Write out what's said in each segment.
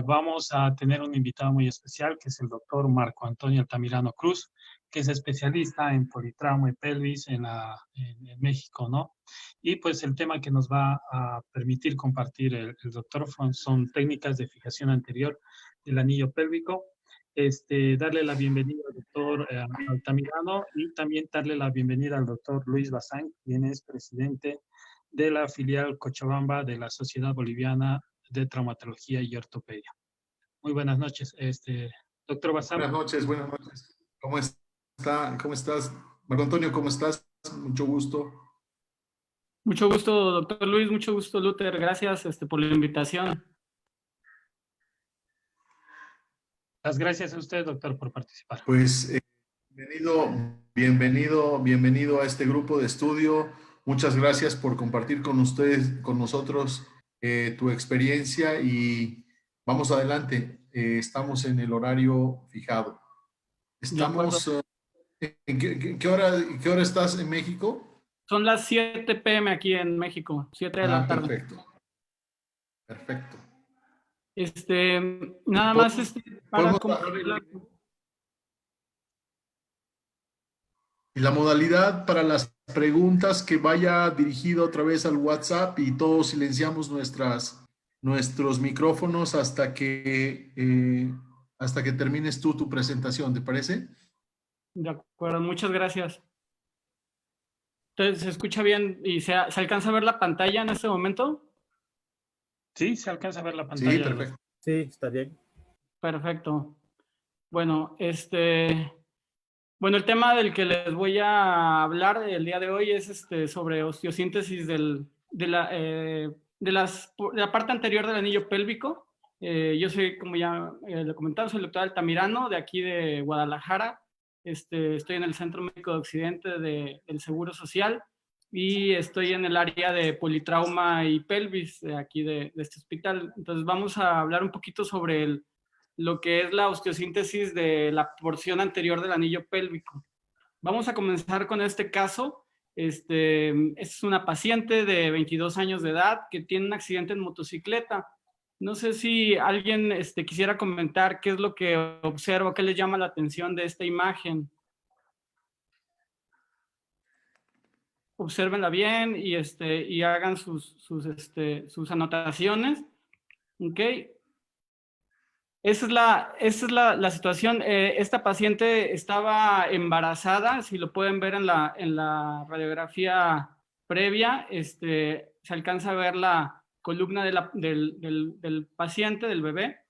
Vamos a tener un invitado muy especial, que es el doctor Marco Antonio Altamirano Cruz, que es especialista en politrauma y pelvis en México, ¿no? Y pues el tema que nos va a permitir compartir el doctor son técnicas de fijación anterior del anillo pélvico. Darle la bienvenida al doctor Altamirano y también darle la bienvenida al doctor Luis Bazán, quien es presidente de la filial Cochabamba de la Sociedad Boliviana de Traumatología y Ortopedia. Muy buenas noches, doctor Bazán. Buenas noches, buenas noches. ¿Cómo está? ¿Cómo estás? Marco Antonio, ¿cómo estás? Mucho gusto. Mucho gusto, doctor Luis, mucho gusto, Luther. Gracias por la invitación. Las gracias a usted, doctor, por participar. Pues bienvenido a este grupo de estudio. Muchas gracias por compartir con ustedes, con nosotros, tu experiencia y vamos adelante. Estamos en el horario fijado. Estamos, ¿en qué hora estás en México? Son las 7 p.m. aquí en México, 7 de la tarde. Perfecto. Perfecto. Nada más para y la modalidad para las preguntas que vaya dirigido otra vez al WhatsApp y todos silenciamos nuestros micrófonos hasta que termines tú tu presentación, ¿te parece? De acuerdo, muchas gracias. Entonces, ¿se escucha bien y se alcanza a ver la pantalla en este momento? Sí, se alcanza a ver la pantalla. Sí, perfecto. Sí, está bien. Perfecto. Bueno, bueno, el tema del que les voy a hablar el día de hoy es sobre osteosíntesis de la parte anterior del anillo pélvico. Yo soy, como ya le comentaba, soy el doctor Altamirano, de aquí de Guadalajara. Estoy en el Centro Médico de Occidente del Seguro Social y estoy en el área de politrauma y pelvis de aquí de este hospital. Entonces vamos a hablar un poquito sobre lo que es la osteosíntesis de la porción anterior del anillo pélvico. Vamos a comenzar con este caso. Es una paciente de 22 años de edad que tiene un accidente en motocicleta. No sé si alguien quisiera comentar qué es lo que observa, qué les llama la atención de esta imagen. Obsérvenla bien y hagan sus anotaciones. ¿Ok? Esa es la situación. Esta paciente estaba embarazada, si lo pueden ver en la radiografía previa, se alcanza a ver la columna del paciente, del bebé.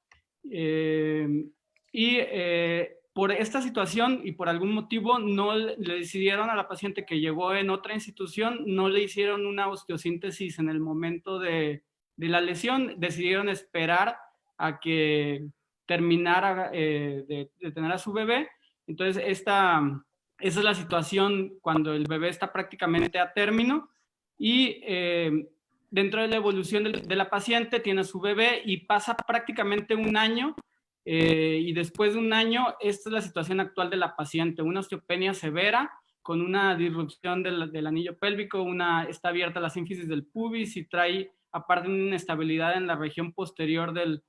Por esta situación y por algún motivo no le decidieron a la paciente que llegó en otra institución, no le hicieron una osteosíntesis en el momento de la lesión, decidieron esperar a que terminara de tener a su bebé. Entonces, esa es la situación cuando el bebé está prácticamente a término y dentro de la evolución de la paciente tiene a su bebé y pasa prácticamente un año y después de un año, esta es la situación actual de la paciente, una osteopenia severa con una disrupción del anillo pélvico, está abierta la sínfisis del pubis y trae aparte una inestabilidad en la región posterior de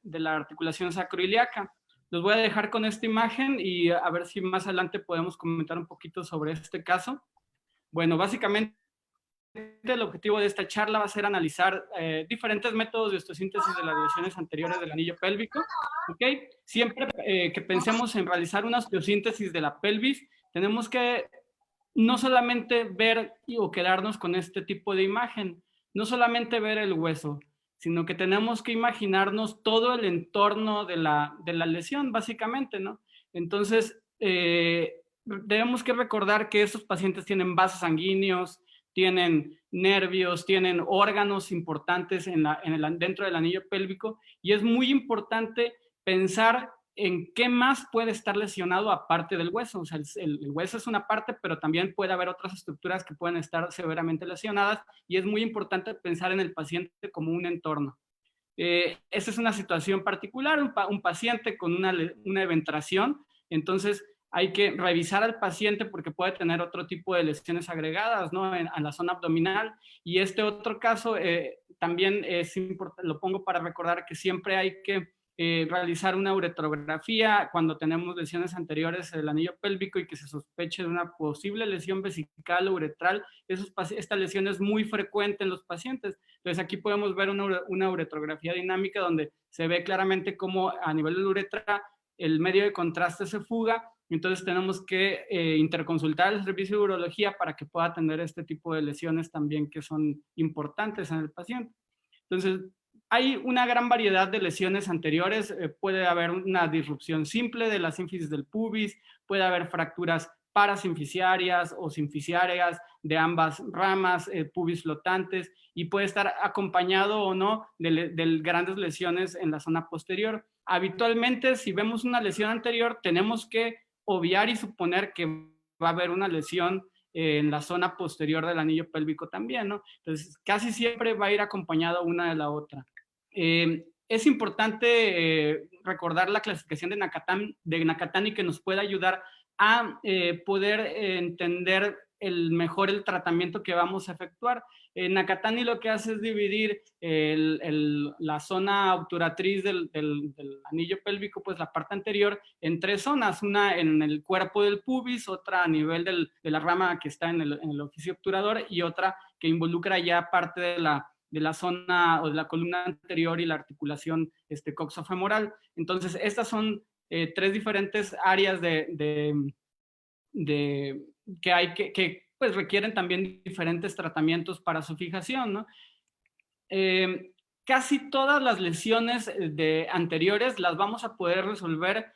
la articulación sacroiliaca. Los voy a dejar con esta imagen y a ver si más adelante podemos comentar un poquito sobre este caso. Bueno, básicamente el objetivo de esta charla va a ser analizar diferentes métodos de osteosíntesis de las lesiones anteriores del anillo pélvico. ¿Okay? Siempre que pensemos en realizar una osteosíntesis de la pelvis, tenemos que no solamente ver o quedarnos con este tipo de imagen, no solamente ver el hueso, sino que tenemos que imaginarnos todo el entorno de la lesión, básicamente, ¿no? Entonces, tenemos que recordar que estos pacientes tienen vasos sanguíneos, tienen nervios, tienen órganos importantes dentro del anillo pélvico y es muy importante pensar en qué más puede estar lesionado aparte del hueso. O sea, el hueso es una parte, pero también puede haber otras estructuras que pueden estar severamente lesionadas y es muy importante pensar en el paciente como un entorno. Esta es una situación particular, un paciente con una eventración, entonces hay que revisar al paciente porque puede tener otro tipo de lesiones agregadas, ¿no? A la zona abdominal. Y este otro caso también es importante, lo pongo para recordar que siempre hay que realizar una uretrografía cuando tenemos lesiones anteriores del anillo pélvico y que se sospeche de una posible lesión vesical o uretral. Esta lesión es muy frecuente en los pacientes. Entonces aquí podemos ver una uretrografía dinámica donde se ve claramente cómo a nivel de la uretra el medio de contraste se fuga. Entonces tenemos que interconsultar el servicio de urología para que pueda atender este tipo de lesiones también que son importantes en el paciente. Entonces, hay una gran variedad de lesiones anteriores. Puede haber una disrupción simple de la sínfisis del pubis, puede haber fracturas parasinficiarias o sinficiarias de ambas ramas, pubis flotantes, y puede estar acompañado o no de grandes lesiones en la zona posterior. Habitualmente, si vemos una lesión anterior, tenemos que obviar y suponer que va a haber una lesión en la zona posterior del anillo pélvico también, ¿no? Entonces, casi siempre va a ir acompañado una de la otra. Es importante recordar la clasificación de Nakatani que nos puede ayudar a poder entender mejor el tratamiento que vamos a efectuar. Nakatani lo que hace es dividir la zona obturatriz del anillo pélvico, pues la parte anterior, en 3 zonas, una en el cuerpo del pubis, otra a nivel de la rama que está en el orificio obturador y otra que involucra ya parte de la zona o de la columna anterior y la articulación coxofemoral. Entonces, estas son 3 diferentes áreas que hay que pues requieren también diferentes tratamientos para su fijación, ¿no? Casi todas las lesiones anteriores las vamos a poder resolver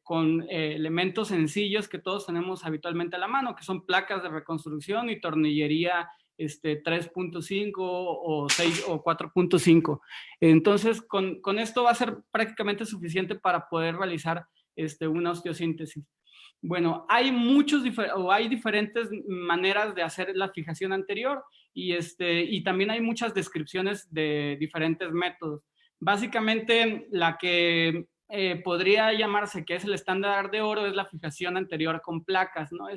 con elementos sencillos que todos tenemos habitualmente a la mano, que son placas de reconstrucción y tornillería 3.5 o 6 o 4.5. Entonces, con esto va a ser prácticamente suficiente para poder realizar una osteosíntesis. Bueno, hay diferentes maneras de hacer la fijación anterior y también hay muchas descripciones de diferentes métodos. Básicamente, la que podría llamarse que es el estándar de oro es la fijación anterior con placas, ¿no?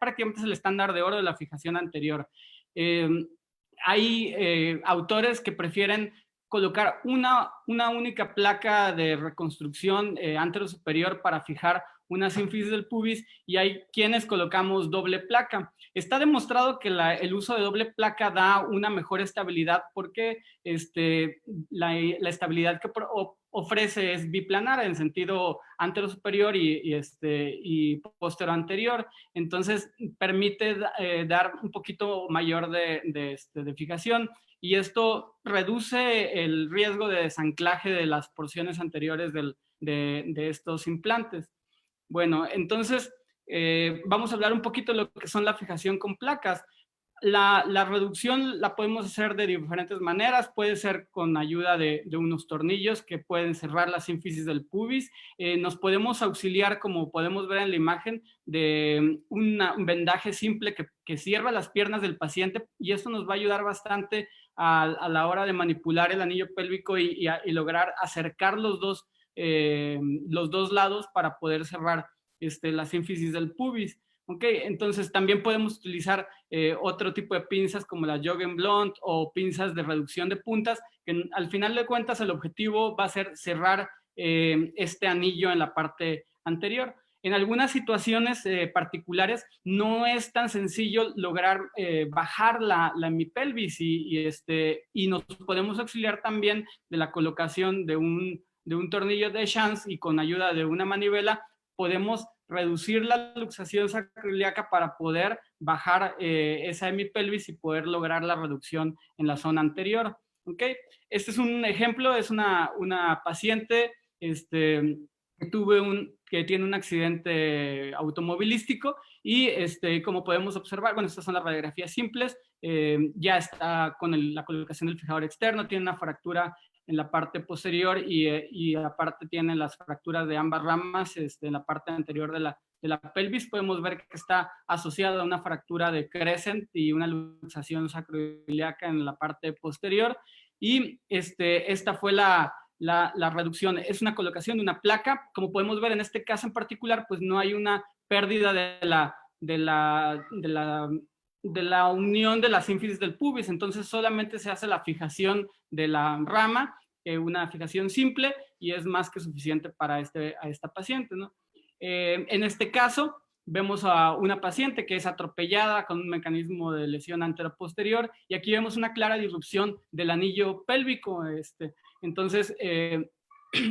Prácticamente es el estándar de oro de la fijación anterior. Hay autores que prefieren colocar una única placa de reconstrucción anterosuperior para fijar una sínfisis del pubis, y hay quienes colocamos doble placa. Está demostrado que el uso de doble placa da una mejor estabilidad porque la estabilidad que ofrece es biplanar en sentido anterosuperior y postero anterior. Entonces permite dar un poquito mayor de fijación, y esto reduce el riesgo de desanclaje de las porciones anteriores de estos implantes. Bueno, entonces vamos a hablar un poquito de lo que son la fijación con placas. La reducción la podemos hacer de diferentes maneras. Puede ser con ayuda de unos tornillos que pueden cerrar la sínfisis del pubis. Nos podemos auxiliar, como podemos ver en la imagen, de un vendaje simple que cierra las piernas del paciente, y esto nos va a ayudar bastante a la hora de manipular el anillo pélvico y lograr acercar los dos lados para poder cerrar la sínfisis del pubis. Okay, entonces también podemos utilizar otro tipo de pinzas como la Joggen Blunt o pinzas de reducción de puntas, que al final de cuentas el objetivo va a ser cerrar este anillo en la parte anterior. En algunas situaciones particulares no es tan sencillo lograr bajar la hemipelvis y nos podemos auxiliar también de la colocación de un tornillo de Schanz, y con ayuda de una manivela podemos reducir la luxación sacroiliaca para poder bajar esa hemipelvis y poder lograr la reducción en la zona anterior. ¿Okay? Este es un ejemplo, es una paciente que tiene un accidente automovilístico y como podemos observar, bueno, estas son las radiografías simples, ya está con la colocación del fijador externo, tiene una fractura en la parte posterior y aparte tiene las fracturas de ambas ramas en la parte anterior de la pelvis. Podemos ver que está asociada a una fractura de crescent y una luxación sacroiliaca en la parte posterior, y esta fue la la reducción. Es una colocación de una placa. Como podemos ver en este caso en particular, pues no hay una pérdida de la unión de la sínfisis del pubis, entonces solamente se hace la fijación de la rama, una fijación simple, y es más que suficiente para esta paciente, ¿no? En este caso, vemos a una paciente que es atropellada con un mecanismo de lesión anteroposterior, y aquí vemos una clara disrupción del anillo pélvico. Entonces,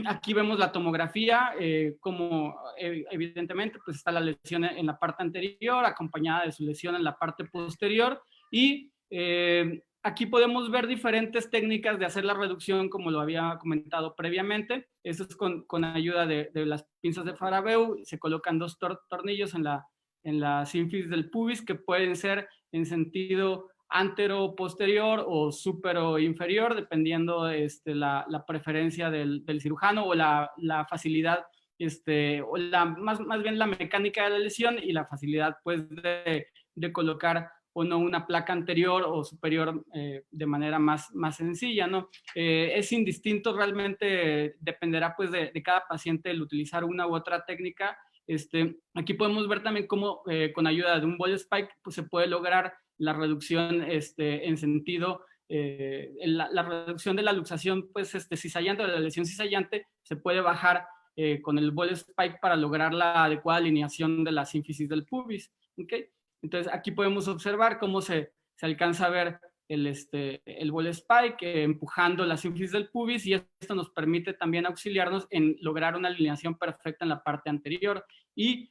aquí vemos la tomografía, como evidentemente pues está la lesión en la parte anterior, acompañada de su lesión en la parte posterior, y aquí podemos ver diferentes técnicas de hacer la reducción, como lo había comentado previamente. Esto es con ayuda de las pinzas de Farabeu. Se colocan 2 tornillos en la sínfisis del pubis, que pueden ser en sentido antero posterior o supero inferior, dependiendo la preferencia del cirujano, o la facilidad, o más bien la mecánica de la lesión y la facilidad pues de colocar o no una placa anterior o superior de manera más sencilla, ¿no? Es indistinto, realmente dependerá pues de cada paciente el utilizar una u otra técnica. Aquí podemos ver también cómo con ayuda de un ball spike pues se puede lograr la reducción en sentido, la reducción de la luxación pues cizallante, o de la lesión cizallante, se puede bajar con el ball spike para lograr la adecuada alineación de la sínfisis del pubis, ¿okay? Entonces aquí podemos observar cómo se alcanza a ver el ball spike empujando la sínfisis del pubis, y esto nos permite también auxiliarnos en lograr una alineación perfecta en la parte anterior, y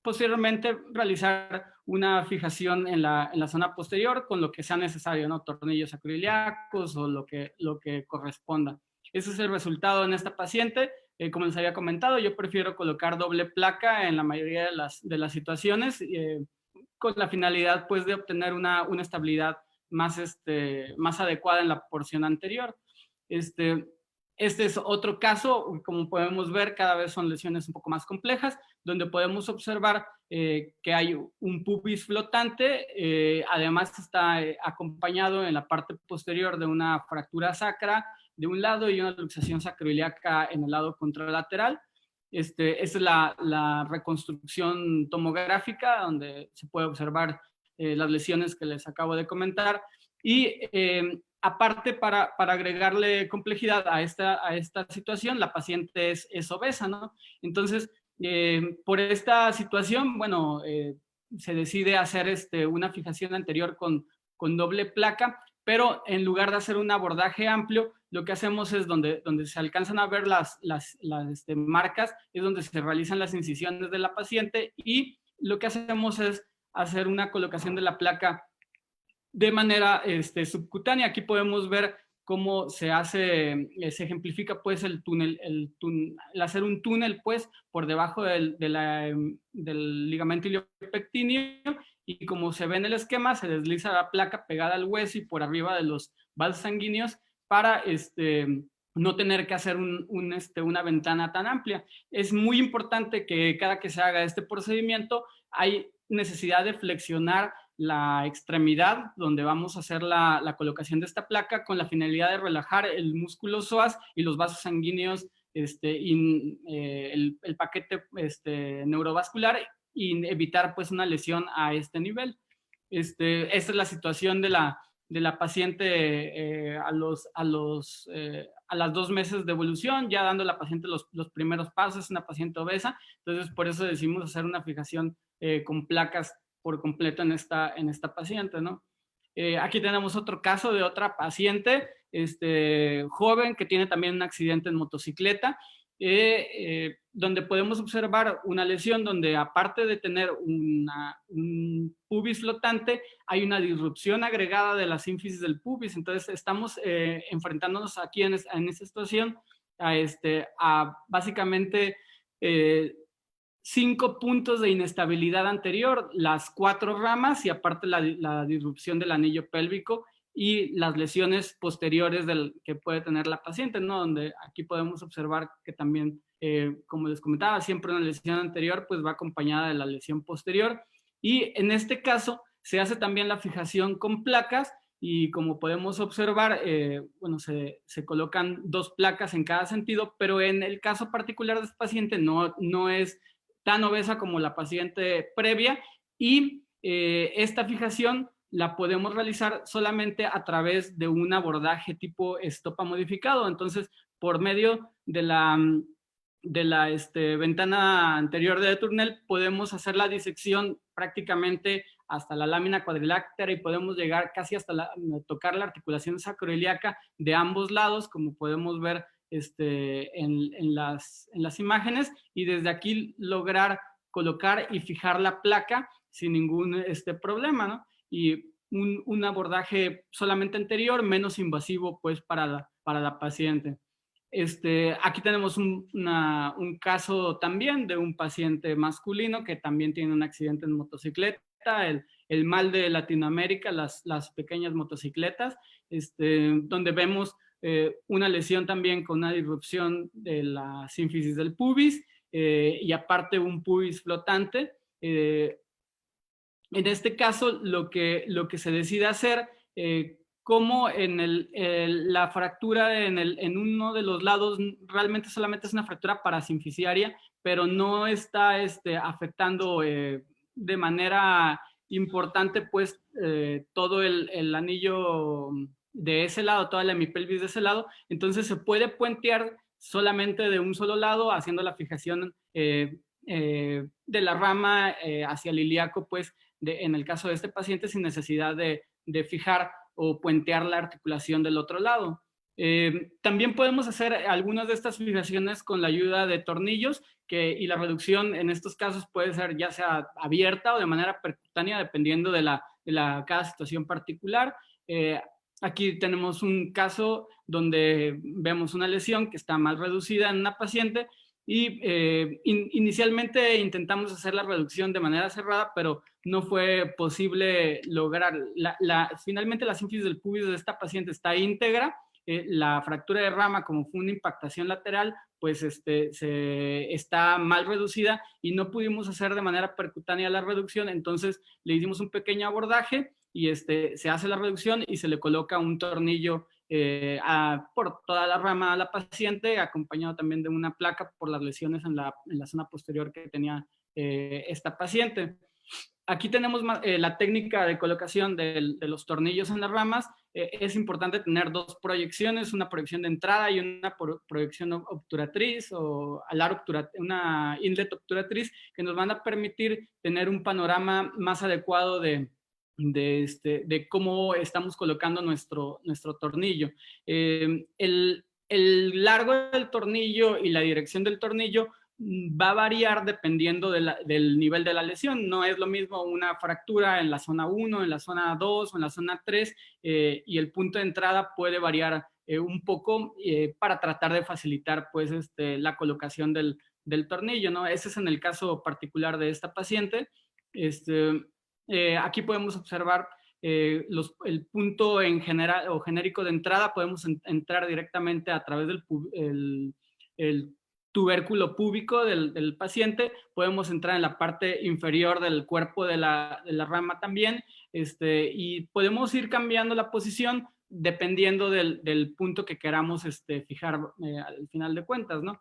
posteriormente realizar una fijación en la zona posterior con lo que sea necesario, ¿no? Tornillos acroiliacos o lo que corresponda. Ese es el resultado en esta paciente. Como les había comentado, yo prefiero colocar doble placa en la mayoría de las situaciones, con la finalidad pues de obtener una estabilidad más adecuada en la porción anterior. Este es otro caso. Como podemos ver, cada vez son lesiones un poco más complejas, donde podemos observar que hay un pubis flotante. Además está acompañado en la parte posterior de una fractura sacra de un lado y una luxación sacroiliaca en el lado contralateral. Esta es la reconstrucción tomográfica, donde se puede observar las lesiones que les acabo de comentar. Y aparte, para agregarle complejidad a esta situación, la paciente es obesa, ¿no? Entonces, por esta situación, bueno, se decide hacer una fijación anterior con doble placa, pero en lugar de hacer un abordaje amplio, lo que hacemos es donde se alcanzan a ver las marcas, es donde se realizan las incisiones de la paciente, y lo que hacemos es hacer una colocación de la placa de manera subcutánea. Aquí podemos ver cómo se ejemplifica pues el hacer un túnel pues por debajo del ligamento iliopectíneo, y como se ve en el esquema, se desliza la placa pegada al hueso y por arriba de los vasos sanguíneos para no tener que hacer una ventana tan amplia. Es muy importante que cada que se haga este procedimiento hay necesidad de flexionar la extremidad donde vamos a hacer la colocación de esta placa, con la finalidad de relajar el músculo psoas y los vasos sanguíneos, y el paquete neurovascular, y evitar pues una lesión a este nivel. Esta es la situación de la paciente a las 2 meses de evolución, ya dando a la paciente los primeros pasos. Es una paciente obesa, entonces por eso decidimos hacer una fijación con placas por completo en esta paciente, ¿no? Aquí tenemos otro caso de otra paciente joven que tiene también un accidente en motocicleta, donde podemos observar una lesión donde, aparte de tener un pubis flotante, hay una disrupción agregada de la sínfisis del pubis. Entonces estamos enfrentándonos aquí en esta situación a básicamente 5 puntos de inestabilidad anterior, las 4 ramas, y aparte la disrupción del anillo pélvico y las lesiones posteriores que puede tener la paciente, ¿no? Donde aquí podemos observar que también, como les comentaba, siempre una lesión anterior pues va acompañada de la lesión posterior, y en este caso se hace también la fijación con placas, y como podemos observar, bueno, se colocan 2 placas en cada sentido, pero en el caso particular de este paciente no es tan obesa como la paciente previa, y esta fijación la podemos realizar solamente a través de un abordaje tipo estopa modificado. Entonces, por medio de la ventana anterior de Tournelle, podemos hacer la disección prácticamente hasta la lámina cuadrilátera y podemos llegar casi hasta tocar la articulación sacroiliaca de ambos lados, como podemos ver en las imágenes, y desde aquí lograr colocar y fijar la placa sin ningún problema, ¿no? Y un abordaje solamente anterior, menos invasivo pues para la paciente. Aquí tenemos un caso también de un paciente masculino que también tiene un accidente en motocicleta, el mal de Latinoamérica, las pequeñas motocicletas, donde vemos una lesión también con una disrupción de la sínfisis del pubis, y aparte un pubis flotante. En este caso, lo que se decide hacer, como en la fractura en uno de los lados realmente solamente es una fractura parasinficiaria, pero no está afectando de manera importante pues todo el anillo de ese lado, toda la hemipelvis de ese lado. Entonces se puede puentear solamente de un solo lado, haciendo la fijación de la rama hacia el ilíaco, pues en el caso de este paciente, sin necesidad de fijar o puentear la articulación del otro lado. También podemos hacer algunas de estas fijaciones con la ayuda de tornillos, y la reducción en estos casos puede ser ya sea abierta o de manera percutánea, dependiendo de cada situación particular. Aquí tenemos un caso donde vemos una lesión que está más reducida en una paciente, y inicialmente intentamos hacer la reducción de manera cerrada, pero no fue posible lograr. Finalmente la sínfisis del pubis de esta paciente está íntegra. La fractura de rama, como fue una impactación lateral, pues está mal reducida y no pudimos hacer de manera percutánea la reducción. Entonces le hicimos un pequeño abordaje y se hace la reducción y se le coloca un tornillo por toda la rama a la paciente, acompañado también de una placa por las lesiones en la zona posterior que tenía esta paciente. Aquí tenemos la técnica de colocación de los tornillos en las ramas. Es importante tener 2 proyecciones, una proyección de entrada y una proyección obturatriz, o una inlet obturatriz, que nos van a permitir tener un panorama más adecuado de cómo estamos colocando nuestro tornillo. El largo del tornillo y la dirección del tornillo va a variar dependiendo del nivel de la lesión. No es lo mismo una fractura en la zona 1, en la zona 2 o en la zona 3, y el punto de entrada puede variar un poco para tratar de facilitar pues, la colocación del tornillo, ¿no? Ese es en el caso particular de esta paciente. Aquí podemos observar el punto en general o genérico de entrada. Podemos entrar directamente a través del el tubérculo púbico del paciente. Podemos entrar en la parte inferior del cuerpo de la rama también, y podemos ir cambiando la posición dependiendo del punto que queramos fijar al final de cuentas, ¿no?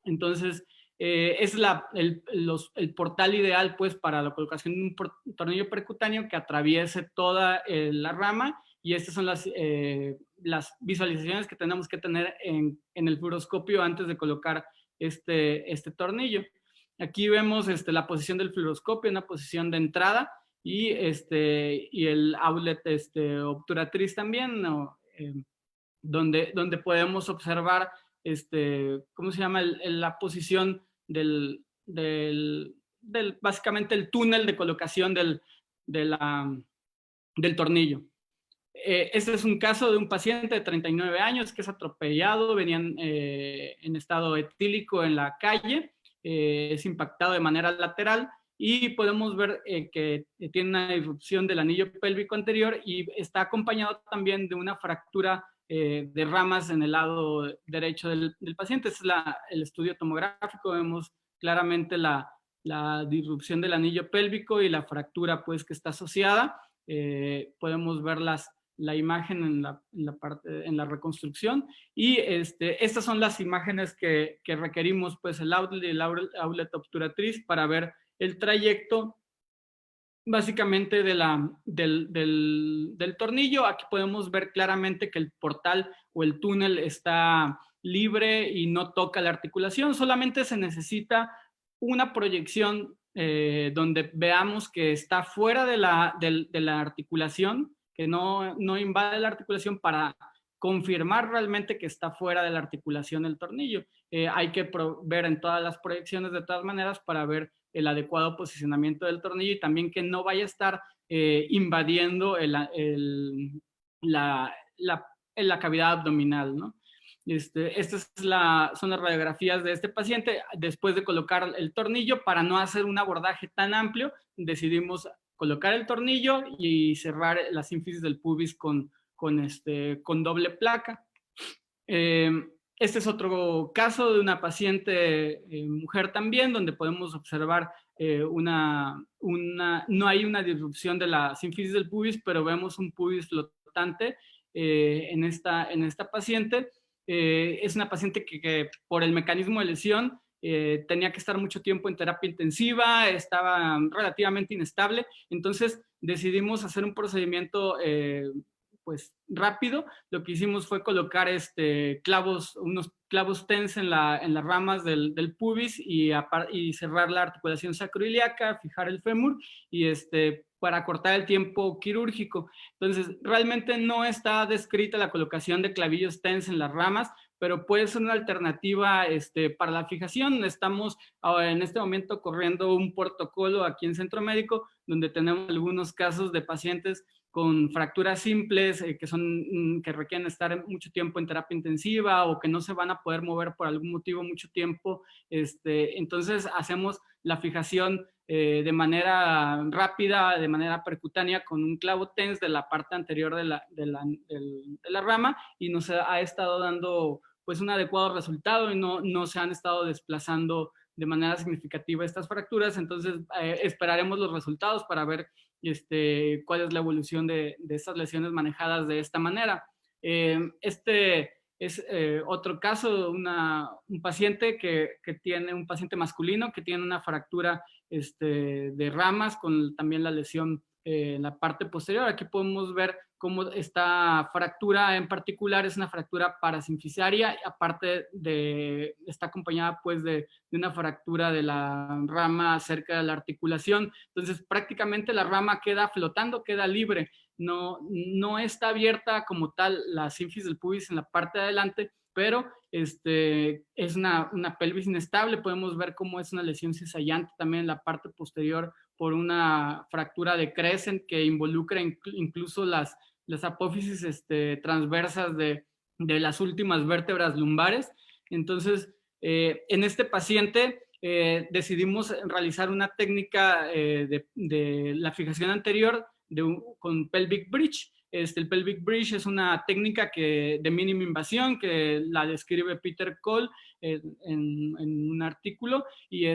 Entonces, es el portal ideal pues para la colocación de un tornillo percutáneo que atraviese toda la rama, y estas son las visualizaciones que tenemos que tener en el fluoroscopio antes de colocar este tornillo. Aquí vemos la posición del fluoroscopio, una posición de entrada, y el outlet obturatriz también, ¿no? Donde podemos observar ¿cómo se llama? La posición básicamente el túnel de colocación del tornillo. Este es un caso de un paciente de 39 años que es atropellado, venían en estado etílico en la calle, es impactado de manera lateral, y podemos ver que tiene una disrupción del anillo pélvico anterior y está acompañado también de una fractura de ramas en el lado derecho del paciente. Este es el estudio tomográfico. Vemos claramente la disrupción del anillo pélvico y la fractura pues que está asociada. Podemos ver las la imagen en la reconstrucción. Y estas son las imágenes que requerimos, pues el outlet y el outlet obturatriz para ver el trayecto básicamente del tornillo. Aquí podemos ver claramente que el portal o el túnel está libre y no toca la articulación. Solamente se necesita una proyección donde veamos que está fuera de la articulación, que no invade la articulación, para confirmar realmente que está fuera de la articulación el tornillo. Hay que ver en todas las proyecciones de todas maneras para ver el adecuado posicionamiento del tornillo y también que no vaya a estar invadiendo la cavidad abdominal, ¿no? Estas son las radiografías de este paciente. Después de colocar el tornillo, para no hacer un abordaje tan amplio, decidimos colocar el tornillo y cerrar la sínfisis del pubis con doble placa. Este es otro caso de una paciente mujer también, donde podemos observar no hay una disrupción de la sínfisis del pubis, pero vemos un pubis flotante en esta paciente. Es una paciente que por el mecanismo de lesión tenía que estar mucho tiempo en terapia intensiva, estaba relativamente inestable, entonces decidimos hacer un procedimiento pues rápido. Lo que hicimos fue colocar unos clavos TENS en las ramas del pubis y cerrar la articulación sacroiliaca, fijar el fémur y para cortar el tiempo quirúrgico. Entonces, realmente no está descrita la colocación de clavillos TENS en las ramas, pero puede ser una alternativa para la fijación. Estamos en este momento corriendo un protocolo aquí en Centro Médico, donde tenemos algunos casos de pacientes con fracturas simples que requieren estar mucho tiempo en terapia intensiva o que no se van a poder mover por algún motivo mucho tiempo. Entonces hacemos la fijación de manera rápida, de manera percutánea, con un clavo TENS de la parte anterior de la rama, y nos ha estado dando pues un adecuado resultado y no se han estado desplazando de manera significativa estas fracturas. Entonces esperaremos los resultados para ver cuál es la evolución de estas lesiones manejadas de esta manera. Este es otro caso, un paciente un paciente masculino que tiene una fractura de ramas con también la lesión en la parte posterior. Aquí podemos ver cómo esta fractura en particular es una fractura parasinfisiaria, aparte está acompañada pues de una fractura de la rama cerca de la articulación. Entonces prácticamente la rama queda flotando, queda libre, no está abierta como tal la sínfisis del pubis en la parte de adelante, pero es una pelvis inestable. Podemos ver cómo es una lesión cizallante también en la parte posterior por una fractura de Crescent que involucra incluso las apófisis transversas de las últimas vértebras lumbares. Entonces, en este paciente decidimos realizar una técnica de la fijación anterior con pelvic bridge. El pelvic bridge es una técnica de mínima invasión que la describe Peter Cole en un artículo, y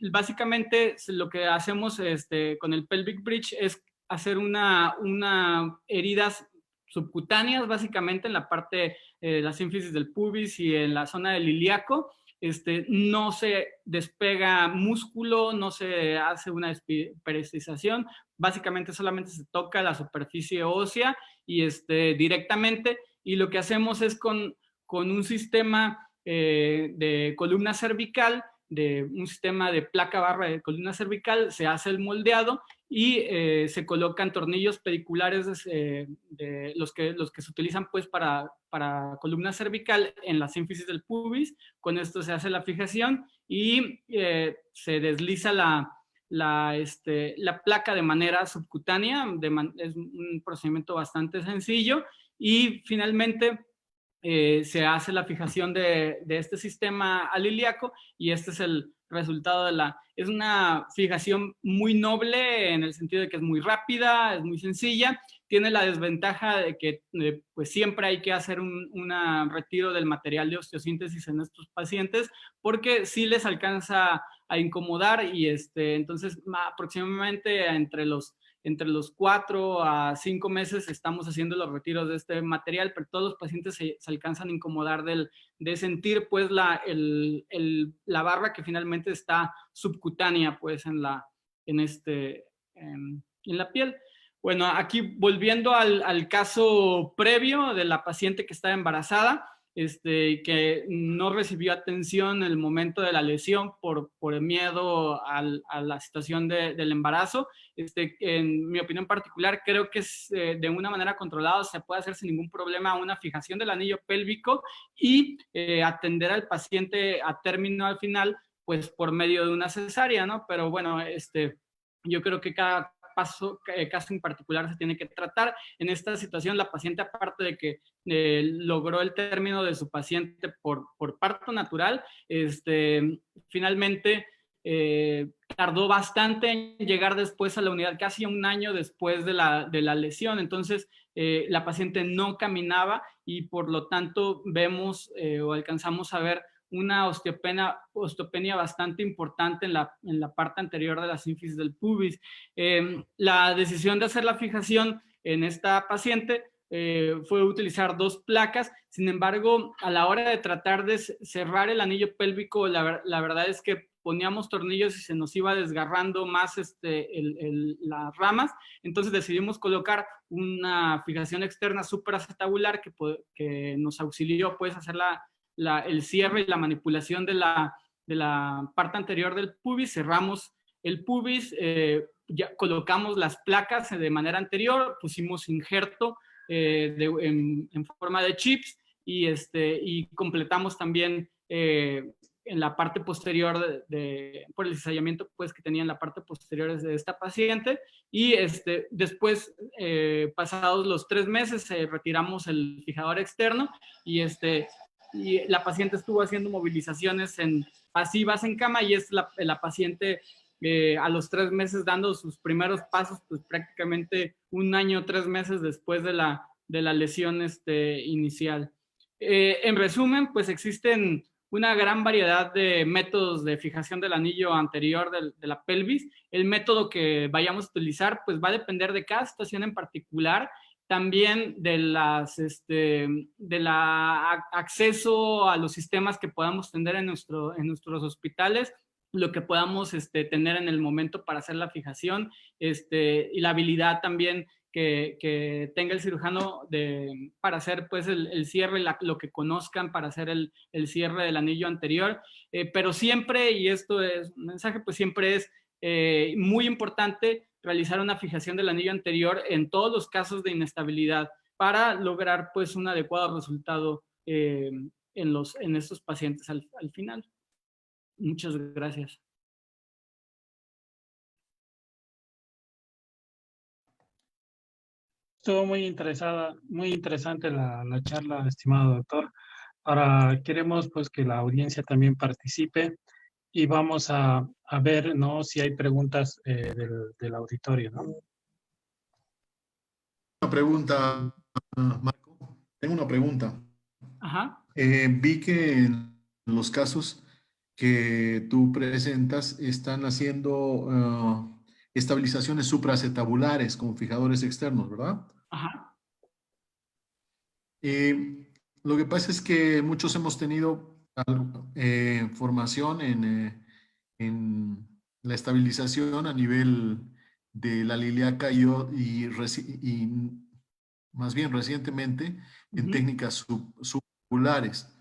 básicamente lo que hacemos con el pelvic bridge es hacer heridas subcutáneas, básicamente en la parte de la sínfisis del pubis y en la zona del ilíaco. No se despega músculo, no se hace una periodización, básicamente solamente se toca la superficie ósea y directamente, y lo que hacemos es con un sistema de columna cervical, de un sistema de placa barra de columna cervical, se hace el moldeado y se colocan tornillos pediculares de los que se utilizan pues para columna cervical en la sínfisis del pubis. Con esto se hace la fijación y se desliza la placa de manera subcutánea. Es un procedimiento bastante sencillo, y finalmente se hace la fijación de este sistema al ilíaco, y este es el resultado es una fijación muy noble en el sentido de que es muy rápida, es muy sencilla. Tiene la desventaja de que pues siempre hay que hacer un retiro del material de osteosíntesis en estos pacientes, porque sí les alcanza a incomodar, y entonces aproximadamente entre los entre los 4 a 5 meses estamos haciendo los retiros de este material, pero todos los pacientes se alcanzan a incomodar de sentir pues la barba que finalmente está subcutánea pues en la piel. Bueno, aquí volviendo al caso previo de la paciente que estaba embarazada, que no recibió atención en el momento de la lesión por el miedo a la situación del embarazo. En mi opinión particular, creo que de una manera controlada se puede hacer sin ningún problema una fijación del anillo pélvico y atender al paciente a término al final, pues por medio de una cesárea, ¿no? Pero bueno, yo creo que cada caso en particular se tiene que tratar. En esta situación, la paciente, aparte de que logró el término de su paciente por parto natural, finalmente tardó bastante en llegar después a la unidad, casi un año después de la lesión. Entonces, la paciente no caminaba y por lo tanto vemos o alcanzamos a ver una osteopenia bastante importante en la parte anterior de la sínfisis del pubis. La decisión de hacer la fijación en esta paciente fue utilizar 2 placas. Sin embargo, a la hora de tratar de cerrar el anillo pélvico, la verdad es que poníamos tornillos y se nos iba desgarrando más las ramas. Entonces decidimos colocar una fijación externa supraacetabular que nos auxilió pues a hacer el cierre y la manipulación de la parte anterior del pubis. Cerramos el pubis, ya colocamos las placas de manera anterior, pusimos injerto en forma de chips y completamos también en la parte posterior por el cizallamiento pues, que tenía en la parte posterior de esta paciente. Y después, pasados los 3 meses, retiramos el fijador externo y la paciente estuvo haciendo movilizaciones pasivas en cama y es la paciente a los 3 meses dando sus primeros pasos, pues prácticamente 1 año, 3 meses después de la lesión inicial. En resumen, pues existen una gran variedad de métodos de fijación del anillo anterior de la pelvis. El método que vayamos a utilizar pues va a depender de cada situación en particular, también del acceso a los sistemas que podamos tener en nuestros hospitales, lo que podamos tener en el momento para hacer la fijación, y la habilidad también que tenga el cirujano para hacer pues el cierre, lo que conozcan para hacer el cierre del anillo anterior, pero siempre, y esto es un mensaje, pues siempre es muy importante realizar una fijación del anillo anterior en todos los casos de inestabilidad para lograr pues un adecuado resultado en estos pacientes al final. Muchas gracias. Estuvo muy interesante la charla, estimado doctor. Ahora queremos pues que la audiencia también participe y vamos a ver, ¿no?, si hay preguntas del auditorio, ¿no? Una pregunta, Marco. Tengo una pregunta. Ajá. Vi que en los casos que tú presentas están haciendo estabilizaciones supracetabulares con fijadores externos, ¿verdad? Ajá. Lo que pasa es que muchos hemos tenido formación en la estabilización a nivel de la ilíaca y más bien recientemente en técnicas suboculares.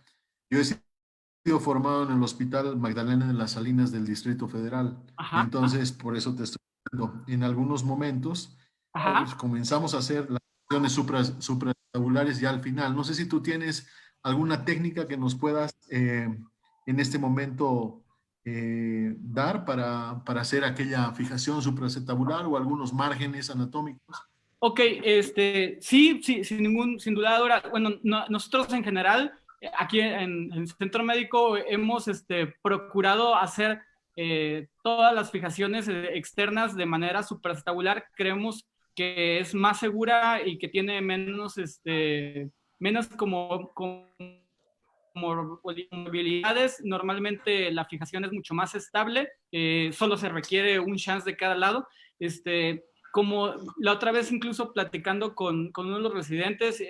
Yo he sido formado en el Hospital Magdalena de las Salinas del Distrito Federal. Ajá. Entonces, por eso te estoy diciendo, en algunos momentos pues, comenzamos a hacer las acciones supratabulares ya al final. No sé si tú tienes alguna técnica que nos puedas en este momento dar para hacer aquella fijación supracetabular o algunos márgenes anatómicos. Ok, sí, sin duda, Dora. Bueno, nosotros en general, aquí en el Centro Médico, hemos procurado hacer todas las fijaciones externas de manera supracetabular. Creemos que es más segura y que tiene menos movilidades. Normalmente la fijación es mucho más estable, solo se requiere un chance de cada lado. como la otra vez incluso platicando con uno de los residentes,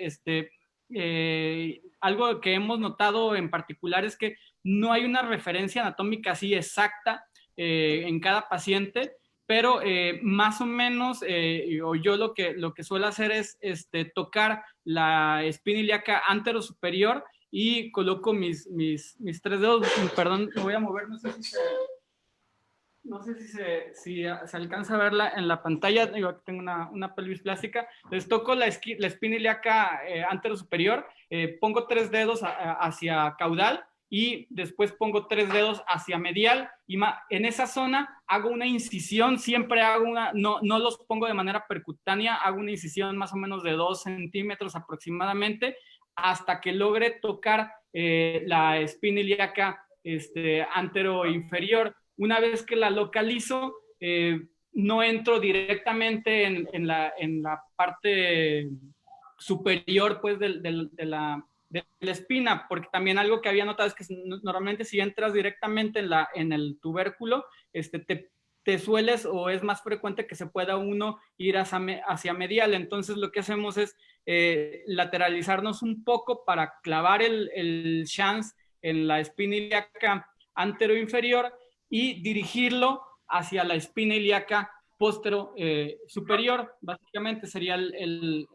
algo que hemos notado en particular es que no hay una referencia anatómica así exacta en cada paciente, pero más o menos, o yo lo que suelo hacer es tocar la espina ilíaca antero superior y coloco mis tres dedos, perdón, me voy a mover, no sé si se alcanza a verla en la pantalla. Digo, aquí tengo una pelvis plástica. Les toco la espina ilíaca antero superior, pongo 3 dedos hacia caudal y después pongo 3 dedos hacia medial y en esa zona hago una incisión, siempre hago no los pongo de manera percutánea, hago una incisión más o menos de 2 centímetros aproximadamente hasta que logre tocar la espina ilíaca antero inferior. Una vez que la localizo, no entro directamente en la parte superior pues, de la espina, porque también algo que había notado es que normalmente si entras directamente en el tubérculo, te sueles o es más frecuente que se pueda uno ir hacia medial. Entonces lo que hacemos es lateralizarnos un poco para clavar el chance en la espina ilíaca antero-inferior y dirigirlo hacia la espina ilíaca postero superior. Básicamente sería el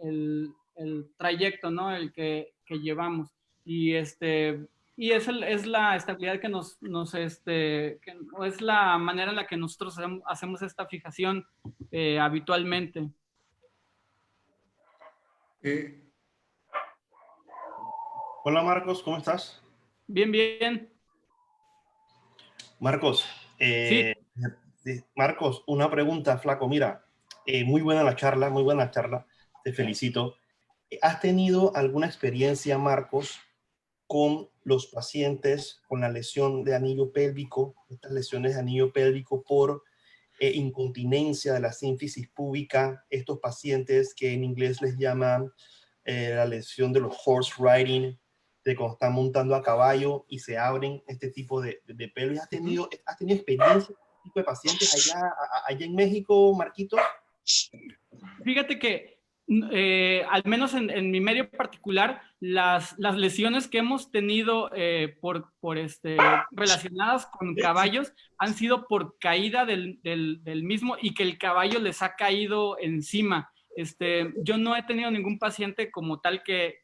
trayecto, ¿no? El que llevamos. Y es la estabilidad que es la manera en la que nosotros hacemos esta fijación habitualmente. Hola Marcos, ¿cómo estás? Bien, bien. Marcos, Sí. Marcos, una pregunta, flaco. Mira, muy buena la charla, te felicito. ¿Has tenido alguna experiencia, Marcos, con los pacientes con la lesión de anillo pélvico, estas lesiones de anillo pélvico por incontinencia de la sínfisis púbica, estos pacientes que en inglés les llaman la lesión de los horse riding, de cuando están montando a caballo y se abren este tipo de pelvis? ¿Has tenido experiencia con este tipo de pacientes allá en México, Marquitos? Fíjate que al menos en mi medio particular, las lesiones que hemos tenido relacionadas con caballos han sido por caída del mismo y que el caballo les ha caído encima. Yo no he tenido ningún paciente como tal que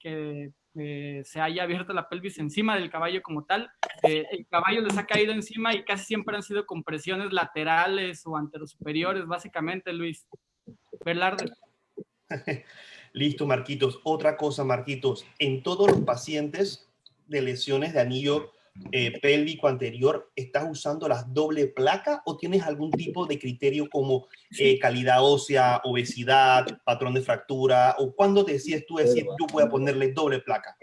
se haya abierto la pelvis encima del caballo como tal. El caballo les ha caído encima y casi siempre han sido compresiones laterales o anterosuperiores, básicamente, Luis. Velarde. Listo, Marquitos. Otra cosa, Marquitos. En todos los pacientes de lesiones de anillo pélvico anterior, ¿estás usando las doble placa o tienes algún tipo de criterio como calidad ósea, obesidad, patrón de fractura? ¿O cuándo te decides tú decir, yo voy a ponerle doble placa?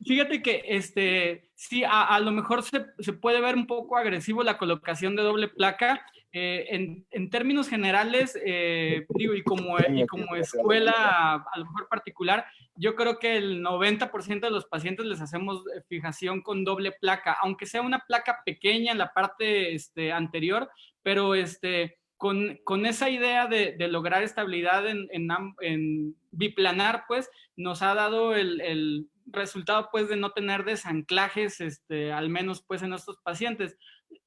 Fíjate que sí, a lo mejor se puede ver un poco agresivo la colocación de doble placa. En términos generales, digo, y como escuela a lo mejor particular, yo creo que el 90% de los pacientes les hacemos fijación con doble placa, aunque sea una placa pequeña en la parte anterior, pero con esa idea de lograr estabilidad en biplanar, pues nos ha dado el resultado pues de no tener desanclajes, al menos pues en estos pacientes.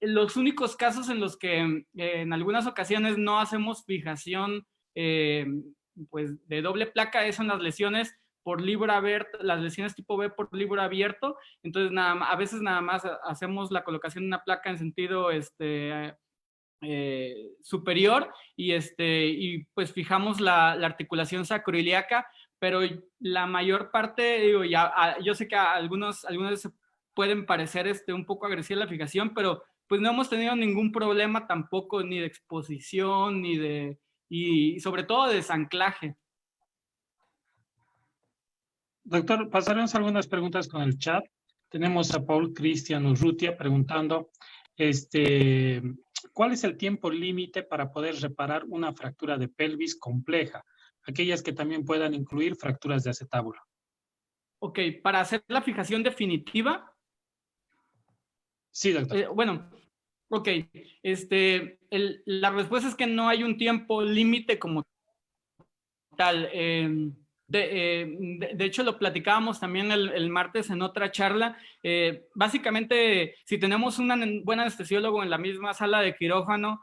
Los únicos casos en los que en algunas ocasiones no hacemos fijación pues de doble placa es en las lesiones por libro abierto, las lesiones tipo B por libro abierto. Entonces a veces nada más hacemos la colocación de una placa en sentido superior y pues fijamos la articulación sacroiliaca, pero la mayor parte, digo, yo sé que a algunos se pueden parecer un poco agresiva la fijación, pero pues no hemos tenido ningún problema tampoco ni de exposición y sobre todo de desanclaje. Doctor, pasaremos algunas preguntas con el chat. Tenemos a Paul Cristian Urrutia preguntando, ¿cuál es el tiempo límite para poder reparar una fractura de pelvis compleja? Aquellas que también puedan incluir fracturas de acetábulo. Ok, para hacer la fijación definitiva. Sí, doctor. Bueno, ok. La respuesta es que no hay un tiempo límite como tal. De hecho, lo platicábamos también el martes en otra charla. Básicamente, si tenemos un buen anestesiólogo en la misma sala de quirófano,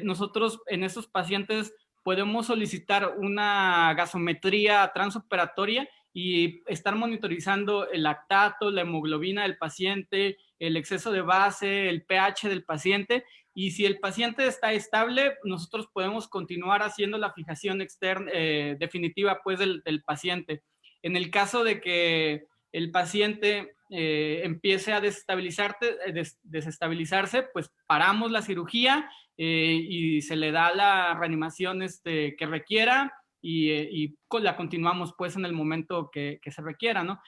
nosotros en estos pacientes podemos solicitar una gasometría transoperatoria y estar monitorizando el lactato, la hemoglobina del paciente, el exceso de base, el pH del paciente. Y si el paciente está estable, nosotros podemos continuar haciendo la fijación externa definitiva pues, del paciente. En el caso de que el paciente empiece a desestabilizarse, pues paramos la cirugía y se le da la reanimación que requiera y la continuamos pues en el momento que se requiera, ¿no?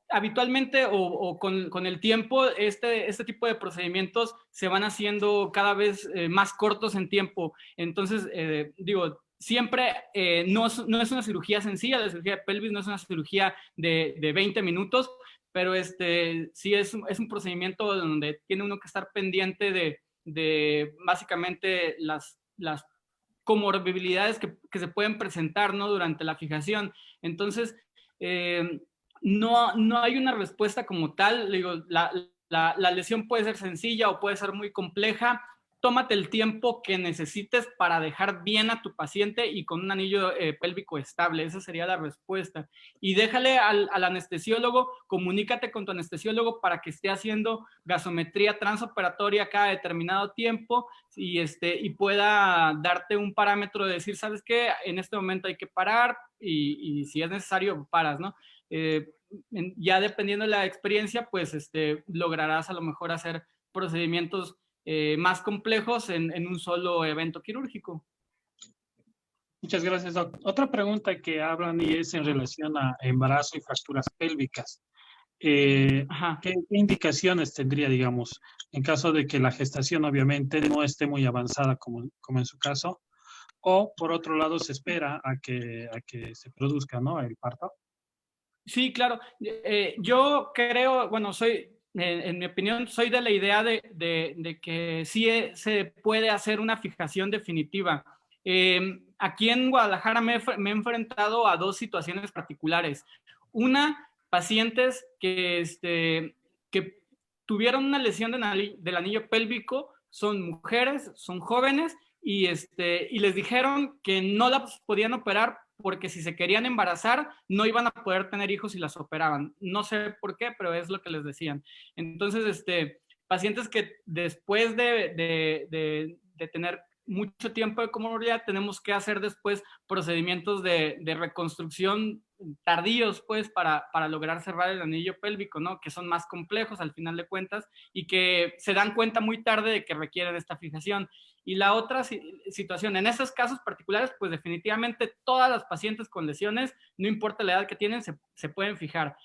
Habitualmente o con el tiempo este tipo de procedimientos se van haciendo cada vez más cortos en tiempo. Entonces, digo, siempre no es una cirugía sencilla, la cirugía de pelvis no es una cirugía de 20 minutos, pero sí es un procedimiento donde tiene uno que estar pendiente de básicamente las comorbilidades que se pueden presentar, ¿no? Durante la fijación. Entonces, no hay una respuesta como tal. Digo, la lesión puede ser sencilla o puede ser muy compleja. Tómate el tiempo que necesites para dejar bien a tu paciente y con un anillo pélvico estable. Esa sería la respuesta. Y déjale al anestesiólogo, comunícate con tu anestesiólogo para que esté haciendo gasometría transoperatoria cada determinado tiempo y pueda darte un parámetro de decir, ¿sabes qué? En este momento hay que parar y si es necesario, paras, ¿no? Ya dependiendo de la experiencia, pues lograrás a lo mejor hacer procedimientos más complejos en un solo evento quirúrgico. Muchas gracias, Doc. Otra pregunta que hablan y es en relación a embarazo y fracturas pélvicas. ¿Qué indicaciones tendría, digamos, en caso de que la gestación obviamente no esté muy avanzada como en su caso? O, por otro lado, se espera a que se produzca, ¿no?, el parto. Sí, claro. Yo creo, bueno, en mi opinión, soy de la idea de que sí se puede hacer una fijación definitiva. Aquí en Guadalajara me he enfrentado a dos situaciones particulares. Una, pacientes que tuvieron una lesión del anillo pélvico, son mujeres, son jóvenes, y les dijeron que no las podían operar porque si se querían embarazar no iban a poder tener hijos si las operaban. No sé por qué, pero es lo que les decían. Entonces, pacientes que después de tener mucho tiempo de comorbilidad, tenemos que hacer después procedimientos de reconstrucción tardíos, pues, para lograr cerrar el anillo pélvico, ¿no? Que son más complejos al final de cuentas y que se dan cuenta muy tarde de que requieren esta fijación. Y la otra situación, en esos casos particulares, pues definitivamente todas las pacientes con lesiones, no importa la edad que tienen, se pueden fijar.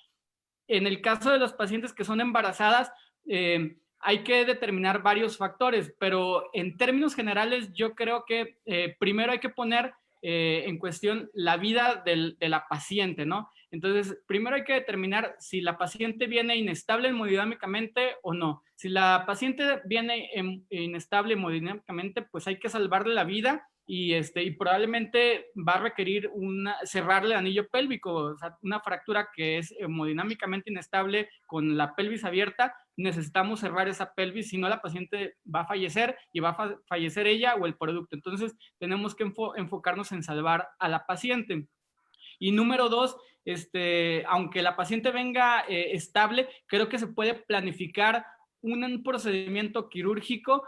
En el caso de los pacientes que son embarazadas, hay que determinar varios factores, pero en términos generales yo creo que primero hay que poner en cuestión la vida de la paciente, ¿no? Entonces, primero hay que determinar si la paciente viene inestable hemodinámicamente o no. Si la paciente viene inestable hemodinámicamente, pues hay que salvarle la vida y probablemente va a requerir cerrarle el anillo pélvico, o sea, una fractura que es hemodinámicamente inestable con la pelvis abierta. Necesitamos cerrar esa pelvis, si no la paciente va a fallecer y va a fallecer ella o el producto. Entonces tenemos que enfocarnos en salvar a la paciente. Y número dos, aunque la paciente venga estable, creo que se puede planificar un procedimiento quirúrgico,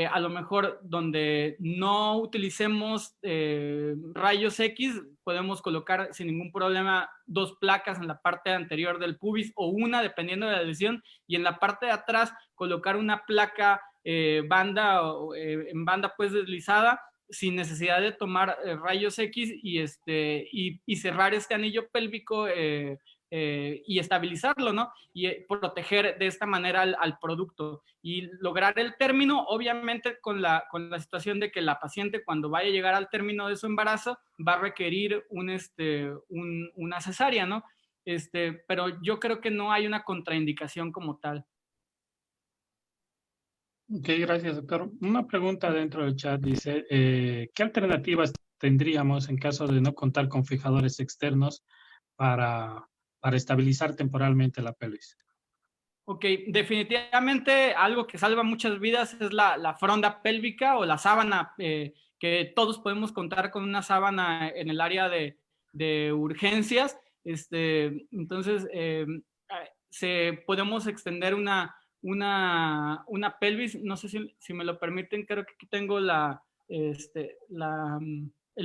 a lo mejor donde no utilicemos rayos X, podemos colocar sin ningún problema 2 placas en la parte anterior del pubis o una, dependiendo de la lesión, y en la parte de atrás colocar una placa en banda pues deslizada, sin necesidad de tomar rayos X y cerrar este anillo pélvico y estabilizarlo, ¿no? Y proteger de esta manera al producto y lograr el término, obviamente con la situación de que la paciente cuando vaya a llegar al término de su embarazo va a requerir una cesárea, ¿no? Pero yo creo que no hay una contraindicación como tal. Ok, gracias, doctor. Una pregunta dentro del chat dice, ¿qué alternativas tendríamos en caso de no contar con fijadores externos para estabilizar temporalmente la pelvis. Ok, definitivamente algo que salva muchas vidas es la fronda pélvica o la sábana, que todos podemos contar con una sábana en el área de urgencias. Entonces, podemos extender una pelvis. No sé si me lo permiten, creo que aquí tengo el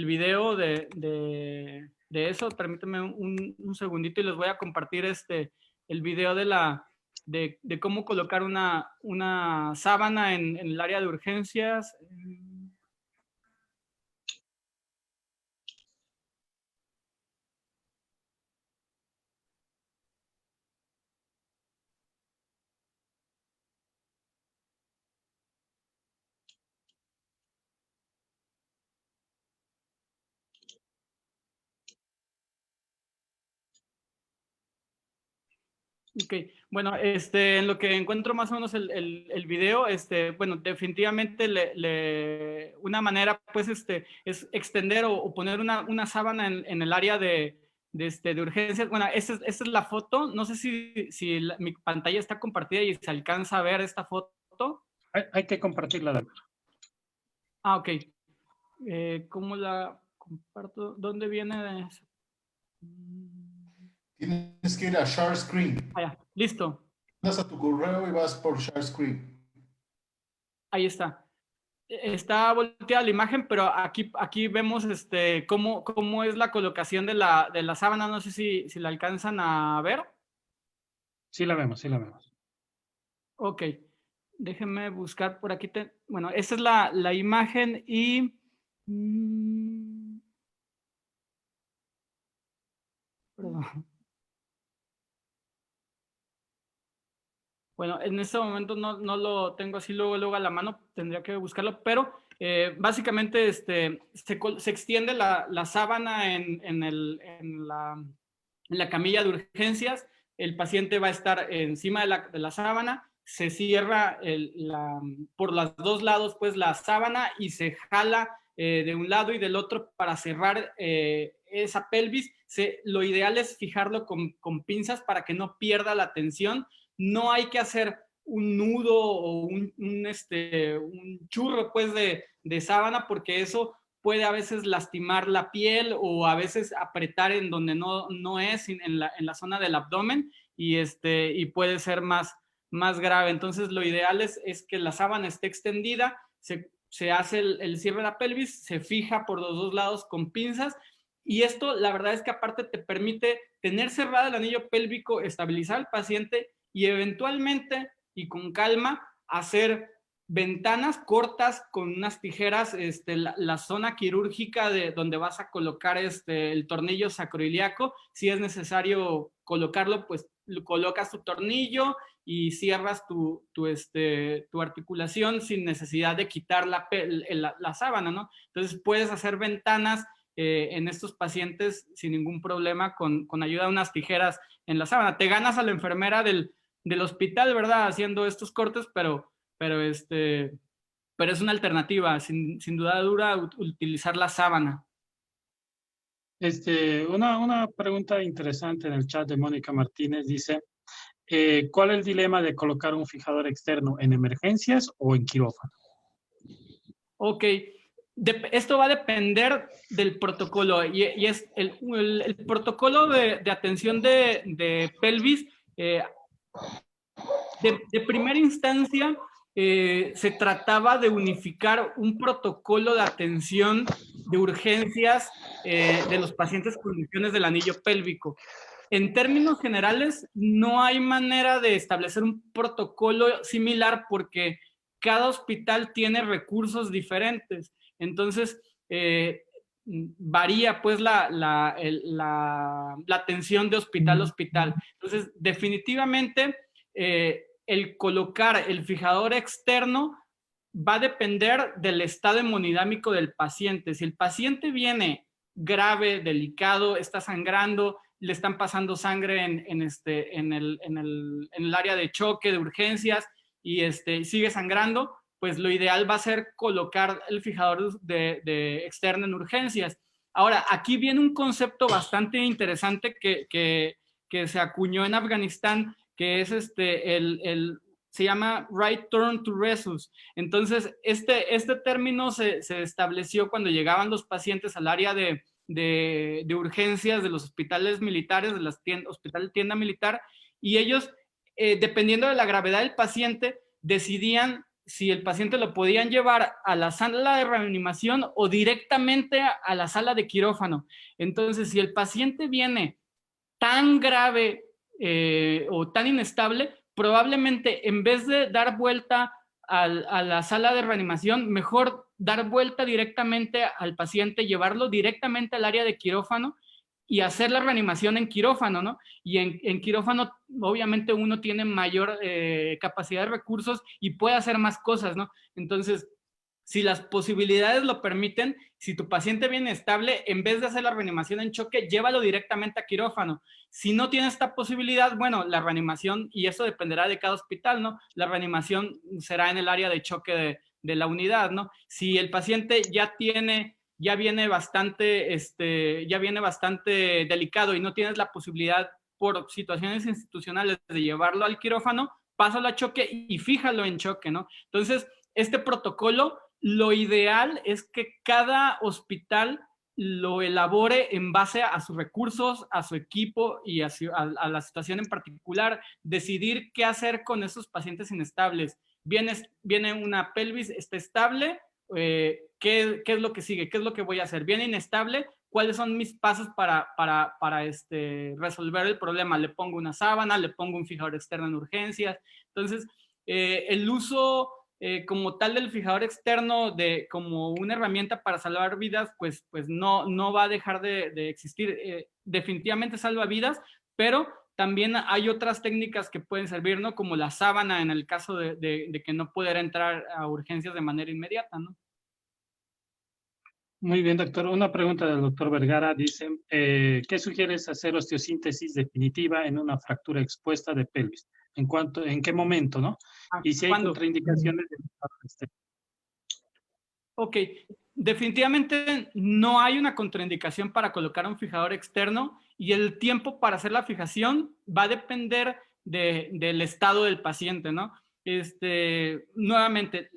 video de eso. Permítanme un segundito y les voy a compartir el video de cómo colocar una sábana en el área de urgencias. Ok, bueno, en lo que encuentro más o menos el video, bueno, definitivamente una manera, pues, es extender o poner una sábana en el área de urgencias. Bueno, esa es la foto. No sé si mi pantalla está compartida y se alcanza a ver esta foto. Hay que compartirla. Ah, ok. ¿Cómo la comparto? ¿Dónde viene eso? Tienes que ir a Share Screen. Ah, ya, listo. Vas a tu correo y vas por Share Screen. Ahí está. Está volteada la imagen, pero aquí vemos cómo es la colocación de la sábana. No sé si la alcanzan a ver. Sí la vemos, sí la vemos. Ok. Déjenme buscar por aquí. Bueno, esta es la imagen y... Perdón. Bueno, en este momento no lo tengo así luego a la mano, tendría que buscarlo, pero básicamente se extiende la sábana en la camilla de urgencias. El paciente va a estar encima de la sábana, se cierra por los dos lados pues la sábana y se jala de un lado y del otro para cerrar esa pelvis. Lo ideal es fijarlo con pinzas para que no pierda la tensión. No hay que hacer un nudo o un churro pues de sábana, porque eso puede a veces lastimar la piel o a veces apretar en donde no es, en la zona del abdomen, y puede ser más grave. Entonces lo ideal es que la sábana esté extendida, se hace el cierre de la pelvis, se fija por los dos lados con pinzas, y esto la verdad es que aparte te permite tener cerrado el anillo pélvico, estabilizar al paciente y eventualmente y con calma hacer ventanas cortas con unas tijeras, la zona quirúrgica de donde vas a colocar el tornillo sacroiliaco. Si es necesario colocarlo, pues colocas tu tornillo y cierras tu articulación sin necesidad de quitar la sábana, ¿no? Entonces puedes hacer ventanas en estos pacientes sin ningún problema con ayuda de unas tijeras en la sábana. Te ganas a la enfermera del hospital, ¿verdad? Haciendo estos cortes, pero es una alternativa, sin duda dura, utilizar la sábana. Una pregunta interesante en el chat de Mónica Martínez dice, ¿cuál es el dilema de colocar un fijador externo en emergencias o en quirófano? Ok, esto va a depender del protocolo, y es el protocolo de atención de pelvis. De primera instancia, se trataba de unificar un protocolo de atención de urgencias de los pacientes con lesiones del anillo pélvico. En términos generales, no hay manera de establecer un protocolo similar porque cada hospital tiene recursos diferentes. Entonces, varía pues la atención de hospital a hospital. Entonces, definitivamente, el colocar el fijador externo va a depender del estado hemodinámico del paciente. Si el paciente viene grave, delicado, está sangrando, le están pasando sangre en el área de choque, de urgencias, y sigue sangrando, pues lo ideal va a ser colocar el fijador externo en urgencias. Ahora, aquí viene un concepto bastante interesante que se acuñó en Afganistán, que es se llama right turn to resus. Entonces, este término se estableció cuando llegaban los pacientes al área de urgencias de los hospitales militares, de las hospital tienda militar, y ellos, dependiendo de la gravedad del paciente, decidían si el paciente lo podían llevar a la sala de reanimación o directamente a la sala de quirófano. Entonces, si el paciente viene tan grave o tan inestable, probablemente en vez de dar vuelta a la sala de reanimación, mejor dar vuelta directamente al paciente, llevarlo directamente al área de quirófano y hacer la reanimación en quirófano, ¿no? Y en quirófano, obviamente, uno tiene mayor capacidad de recursos y puede hacer más cosas, ¿no? Entonces, si las posibilidades lo permiten, si tu paciente viene estable, en vez de hacer la reanimación en choque, llévalo directamente a quirófano. Si no tiene esta posibilidad, bueno, la reanimación, y eso dependerá de cada hospital, ¿no? La reanimación será en el área de choque de la unidad, ¿no? Si el paciente ya viene bastante delicado y no tienes la posibilidad por situaciones institucionales de llevarlo al quirófano, pásalo a choque y fíjalo en choque, ¿no? Entonces, este protocolo, lo ideal es que cada hospital lo elabore en base a sus recursos, a su equipo y a la situación en particular, decidir qué hacer con esos pacientes inestables. Viene una pelvis, está estable, ¿qué es lo que sigue? ¿Qué es lo que voy a hacer? Viene inestable, ¿cuáles son mis pasos para resolver el problema? Le pongo una sábana, le pongo un fijador externo en urgencias. Entonces, el uso como tal del fijador externo como una herramienta para salvar vidas, pues no va a dejar de existir. Definitivamente salva vidas, pero también hay otras técnicas que pueden servir, ¿no? Como la sábana en el caso de que no pudiera entrar a urgencias de manera inmediata, ¿no? Muy bien, doctor. Una pregunta del doctor Vergara. Dice, ¿qué sugieres hacer osteosíntesis definitiva en una fractura expuesta de pelvis? ¿En qué momento, no? Y si hay contraindicaciones de... Ok, definitivamente no hay una contraindicación para colocar un fijador externo y el tiempo para hacer la fijación va a depender del estado del paciente, ¿no? Nuevamente,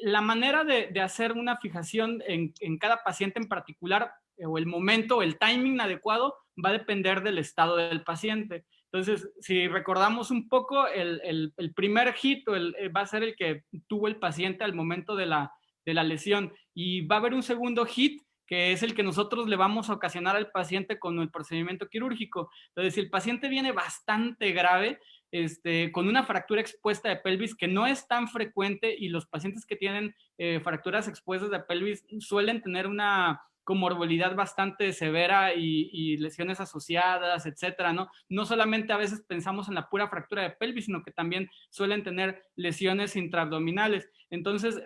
la manera de hacer una fijación en cada paciente en particular, o el momento, el timing adecuado, va a depender del estado del paciente. Entonces, si recordamos un poco, el primer hit va a ser el que tuvo el paciente al momento de la lesión, y va a haber un segundo hit que es el que nosotros le vamos a ocasionar al paciente con el procedimiento quirúrgico. Entonces, si el paciente viene bastante grave, con una fractura expuesta de pelvis que no es tan frecuente, y los pacientes que tienen fracturas expuestas de pelvis suelen tener una comorbilidad bastante severa y lesiones asociadas, etcétera, ¿no? No solamente a veces pensamos en la pura fractura de pelvis, sino que también suelen tener lesiones intraabdominales. Entonces,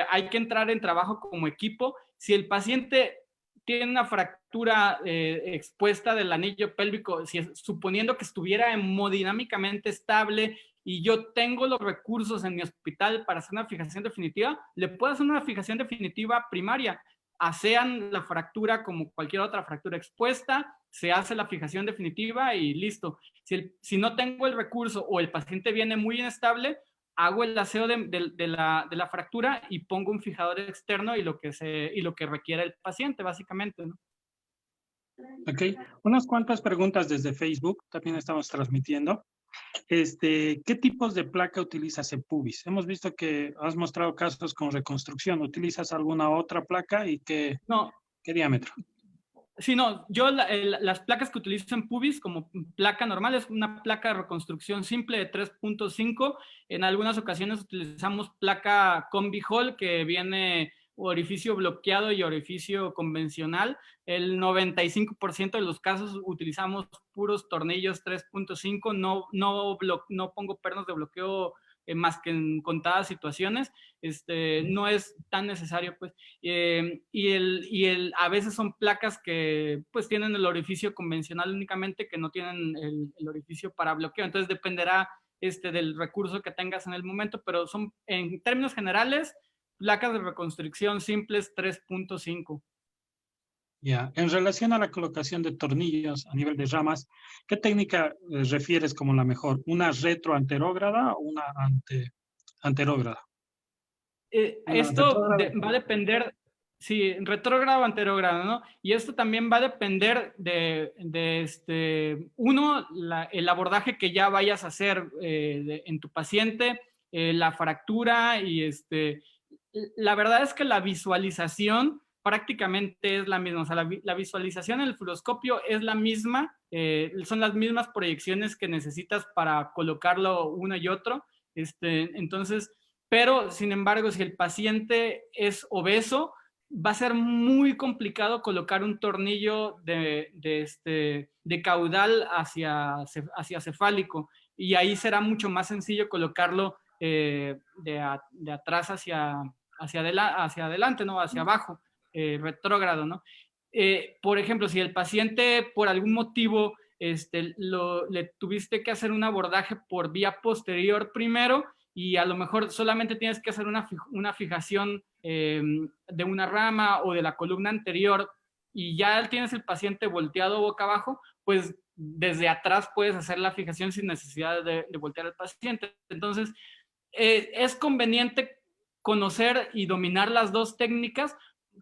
hay que entrar en trabajo como equipo. Si el paciente tiene una fractura expuesta del anillo pélvico, suponiendo que estuviera hemodinámicamente estable y yo tengo los recursos en mi hospital para hacer una fijación definitiva, le puedo hacer una fijación definitiva primaria. Asean la fractura como cualquier otra fractura expuesta, se hace la fijación definitiva y listo. Si no tengo el recurso o el paciente viene muy inestable, hago el aseo de la fractura y pongo un fijador externo y lo que requiere el paciente, básicamente, ¿no? Ok, unas cuantas preguntas desde Facebook, también estamos transmitiendo. ¿Qué tipos de placa utilizas en pubis? Hemos visto que has mostrado casos con reconstrucción. ¿Utilizas alguna otra placa y qué diámetro? Sí, no, yo las placas que utilizo en pubis como placa normal es una placa de reconstrucción simple de 3.5. En algunas ocasiones utilizamos placa combi hall que viene orificio bloqueado y orificio convencional. El 95% de los casos utilizamos puros tornillos 3.5, no pongo pernos de bloqueo más que en contadas situaciones. No es tan necesario, pues. A veces son placas que pues tienen el orificio convencional únicamente, que no tienen el orificio para bloqueo. Entonces dependerá del recurso que tengas en el momento, pero son, en términos generales, placas de reconstrucción simples 3.5. Ya, en relación a la colocación de tornillos a nivel de ramas, ¿qué técnica refieres como la mejor? ¿Una retroanterógrada o una anterógrada? Una Esto retrógrada. va a depender, sí, retrógrado o anterógrado, ¿no? Y esto también va a depender uno, el abordaje que ya vayas a hacer en tu paciente, la fractura y la verdad es que la visualización prácticamente es la misma, o sea, la visualización en el fluoroscopio es la misma, son las mismas proyecciones que necesitas para colocarlo uno y otro, entonces, pero sin embargo, si el paciente es obeso, va a ser muy complicado colocar un tornillo de caudal hacia cefálico, y ahí será mucho más sencillo colocarlo de atrás hacia adelante, ¿no? Hacia abajo, retrógrado, ¿no? Por ejemplo, si el paciente por algún motivo le tuviste que hacer un abordaje por vía posterior primero y a lo mejor solamente tienes que hacer una fijación de una rama o de la columna anterior y ya tienes el paciente volteado boca abajo, pues desde atrás puedes hacer la fijación sin necesidad de voltear al paciente. Entonces, es conveniente conocer y dominar las dos técnicas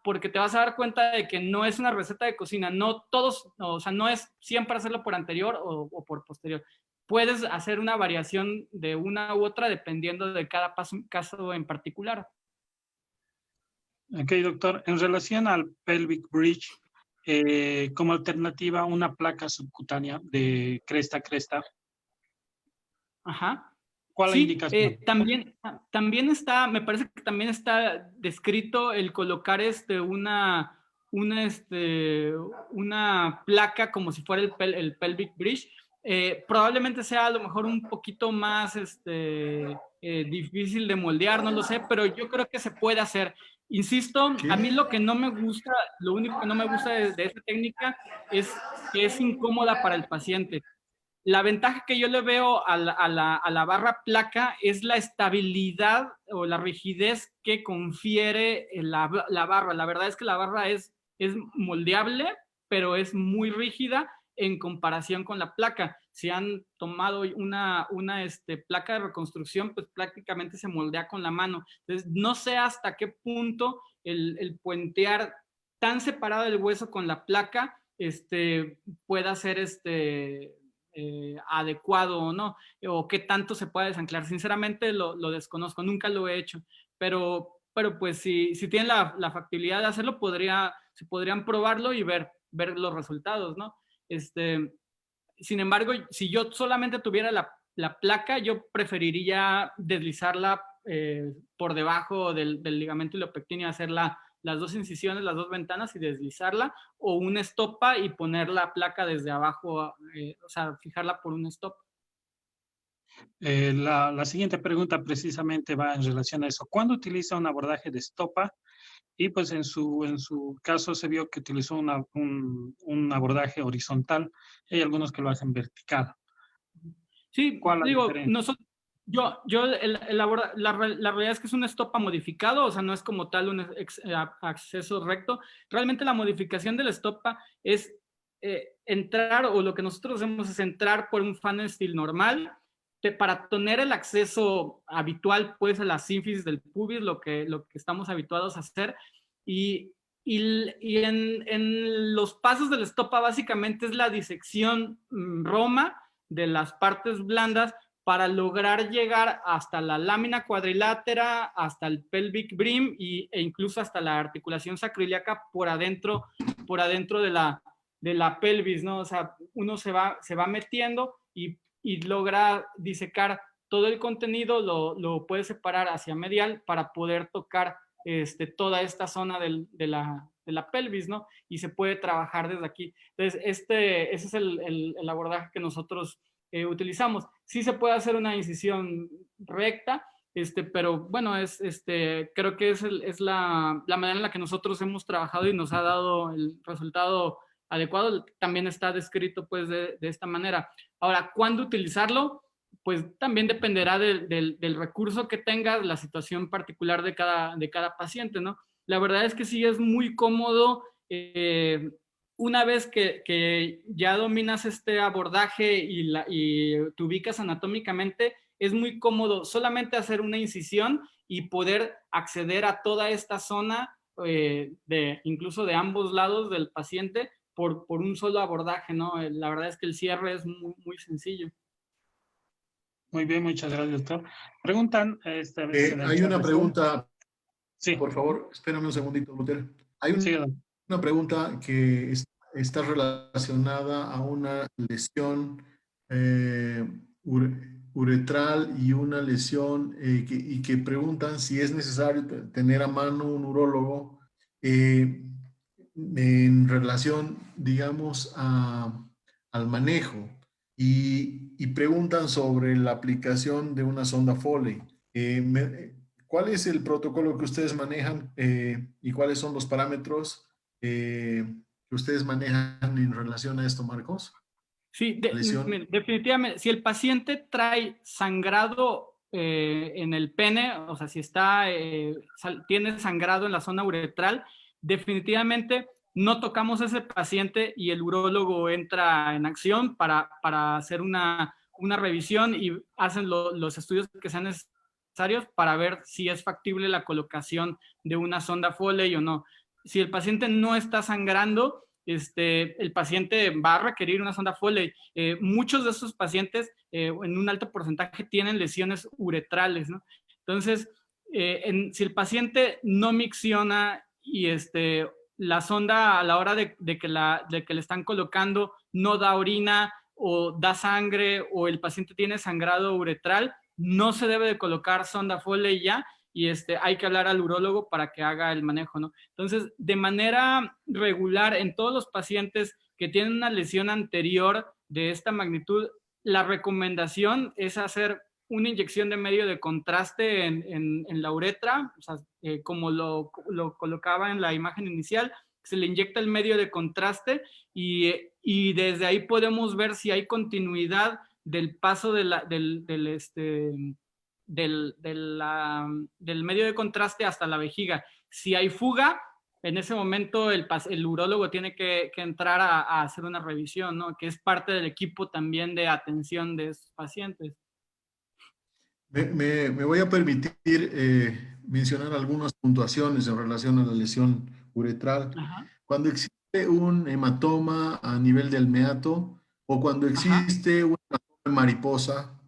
porque te vas a dar cuenta de que no es una receta de cocina, no todos, o sea, no es siempre hacerlo por anterior o por posterior. Puedes hacer una variación de una u otra dependiendo de cada caso en particular. Ok, doctor. En relación al pelvic bridge, como alternativa, una placa subcutánea de cresta a cresta. Ajá. ¿Cuál es la Sí, indicación? también está, me parece que también está descrito el colocar una placa como si fuera el pelvic bridge. Probablemente sea a lo mejor un poquito más difícil de moldear, no lo sé, pero yo creo que se puede hacer. Insisto, a mí lo que no me gusta, lo único que no me gusta de esta técnica es que es incómoda para el paciente. La ventaja que yo le veo a la barra placa es la estabilidad o la rigidez que confiere la barra. La verdad es que la barra es moldeable, pero es muy rígida en comparación con la placa. Si han tomado una placa de reconstrucción, pues prácticamente se moldea con la mano. Entonces, no sé hasta qué punto el puentear tan separado el hueso con la placa pueda ser adecuado o no, o qué tanto se puede desanclar. Sinceramente lo desconozco, nunca lo he hecho, pero pues si tienen la factibilidad de hacerlo, se podrían probarlo y ver los resultados, ¿no? Sin embargo, si yo solamente tuviera la placa, yo preferiría deslizarla por debajo del ligamento iliopectíneo, hacer las dos incisiones, las dos ventanas y deslizarla, o una estopa y poner la placa desde abajo, o sea, fijarla por una estopa. La siguiente pregunta precisamente va en relación a eso. ¿Cuándo utiliza un abordaje de estopa? Y pues en su caso se vio que utilizó un abordaje horizontal. Hay algunos que lo hacen vertical. Sí, ¿Cuál la digo, diferencia? la realidad es que es un estopa modificado, o sea, no es como tal un acceso recto. Realmente la modificación del estopa es entrar, o lo que nosotros hacemos es entrar por un funnel steel normal, para tener el acceso habitual, pues, a la sínfisis del pubis, lo que estamos habituados a hacer, y en los pasos del estopa básicamente es la disección roma de las partes blandas para lograr llegar hasta la lámina cuadrilátera, hasta el pelvic brim e incluso hasta la articulación sacroiliaca por adentro de la pelvis, ¿no? O sea, uno se va metiendo y logra disecar todo el contenido, lo puede separar hacia medial para poder tocar toda esta zona de la pelvis, ¿no? Y se puede trabajar desde aquí. Entonces, ese es el abordaje que nosotros utilizamos. Sí se puede hacer una incisión recta, pero bueno, creo que es la manera en la que nosotros hemos trabajado y nos ha dado el resultado adecuado. También está descrito pues de esta manera. Ahora, ¿cuándo utilizarlo? pues también dependerá del recurso que tengas, la situación particular de cada paciente, ¿no? La verdad es que sí es muy cómodo, una vez que ya dominas este abordaje y te ubicas anatómicamente, es muy cómodo solamente hacer una incisión y poder acceder a toda esta zona, incluso de ambos lados del paciente, por un solo abordaje, ¿no? La verdad es que el cierre es muy, muy sencillo. Muy bien, muchas gracias, doctor. Preguntan, a veces en el Hay chat. una pregunta, Sí, por favor, espérame un segundito, Luther. Hay sí, una pregunta que está relacionada a una lesión eh, uretral y una lesión y que preguntan si es necesario tener a mano un urólogo en relación, digamos, al manejo y preguntan sobre la aplicación de una sonda Foley. ¿Cuál es el protocolo que ustedes manejan y cuáles son los parámetros que ustedes manejan en relación a esto, Marcos? Sí, Lesión. definitivamente, si el paciente trae sangrado en el pene, o sea, si tiene sangrado en la zona uretral, definitivamente no tocamos a ese paciente y el urólogo entra en acción para hacer una revisión y hacen los estudios que sean necesarios para ver si es factible la colocación de una sonda Foley o no. Si el paciente no está sangrando, el paciente va a requerir una sonda Foley. Muchos de estos pacientes, en un alto porcentaje, tienen lesiones uretrales, ¿no? Entonces, si el paciente no micciona y la sonda a la hora de que le están colocando no da orina o da sangre o el paciente tiene sangrado uretral, no se debe de colocar sonda Foley ya, y hay que hablar al urólogo para que haga el manejo, ¿no? Entonces, de manera regular, en todos los pacientes que tienen una lesión anterior de esta magnitud, la recomendación es hacer una inyección de medio de contraste en la uretra, o sea, como lo colocaba en la imagen inicial, se le inyecta el medio de contraste y desde ahí podemos ver si hay continuidad del paso del medio de contraste hasta la vejiga. Si hay fuga, en ese momento el urólogo tiene que entrar a hacer una revisión, ¿no? Que es parte del equipo también de atención de estos pacientes. Me voy a permitir mencionar algunas puntuaciones en relación a la lesión uretral. Ajá. Cuando existe un hematoma a nivel del meato o cuando Ajá. existe una mariposa,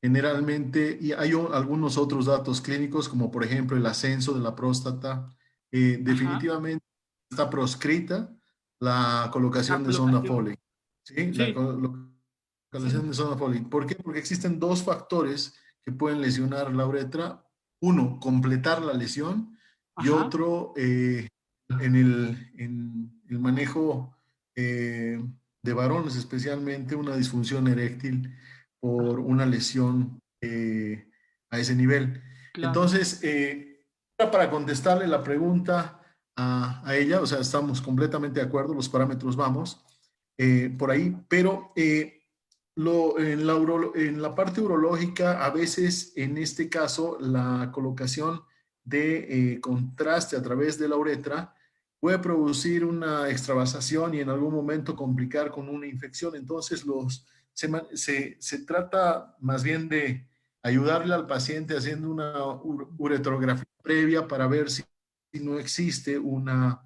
generalmente, y hay algunos otros datos clínicos, como por ejemplo el ascenso de la próstata, definitivamente está proscrita la colocación La de sonda colocación. Foley. ¿Sí? La Sí. colocación de sonda Foley. ¿Por qué? Porque existen dos factores que pueden lesionar la uretra. Uno, completar la lesión y Ajá. otro, en el manejo de varones, especialmente una disfunción eréctil por una lesión a ese nivel. Claro. Entonces, para contestarle la pregunta a ella, o sea, estamos completamente de acuerdo, los parámetros vamos por ahí, pero en la parte urológica, a veces, en este caso, la colocación de contraste a través de la uretra puede producir una extravasación y en algún momento complicar con una infección. Entonces, se trata más bien de ayudarle al paciente haciendo una uretrografía previa para ver si no existe una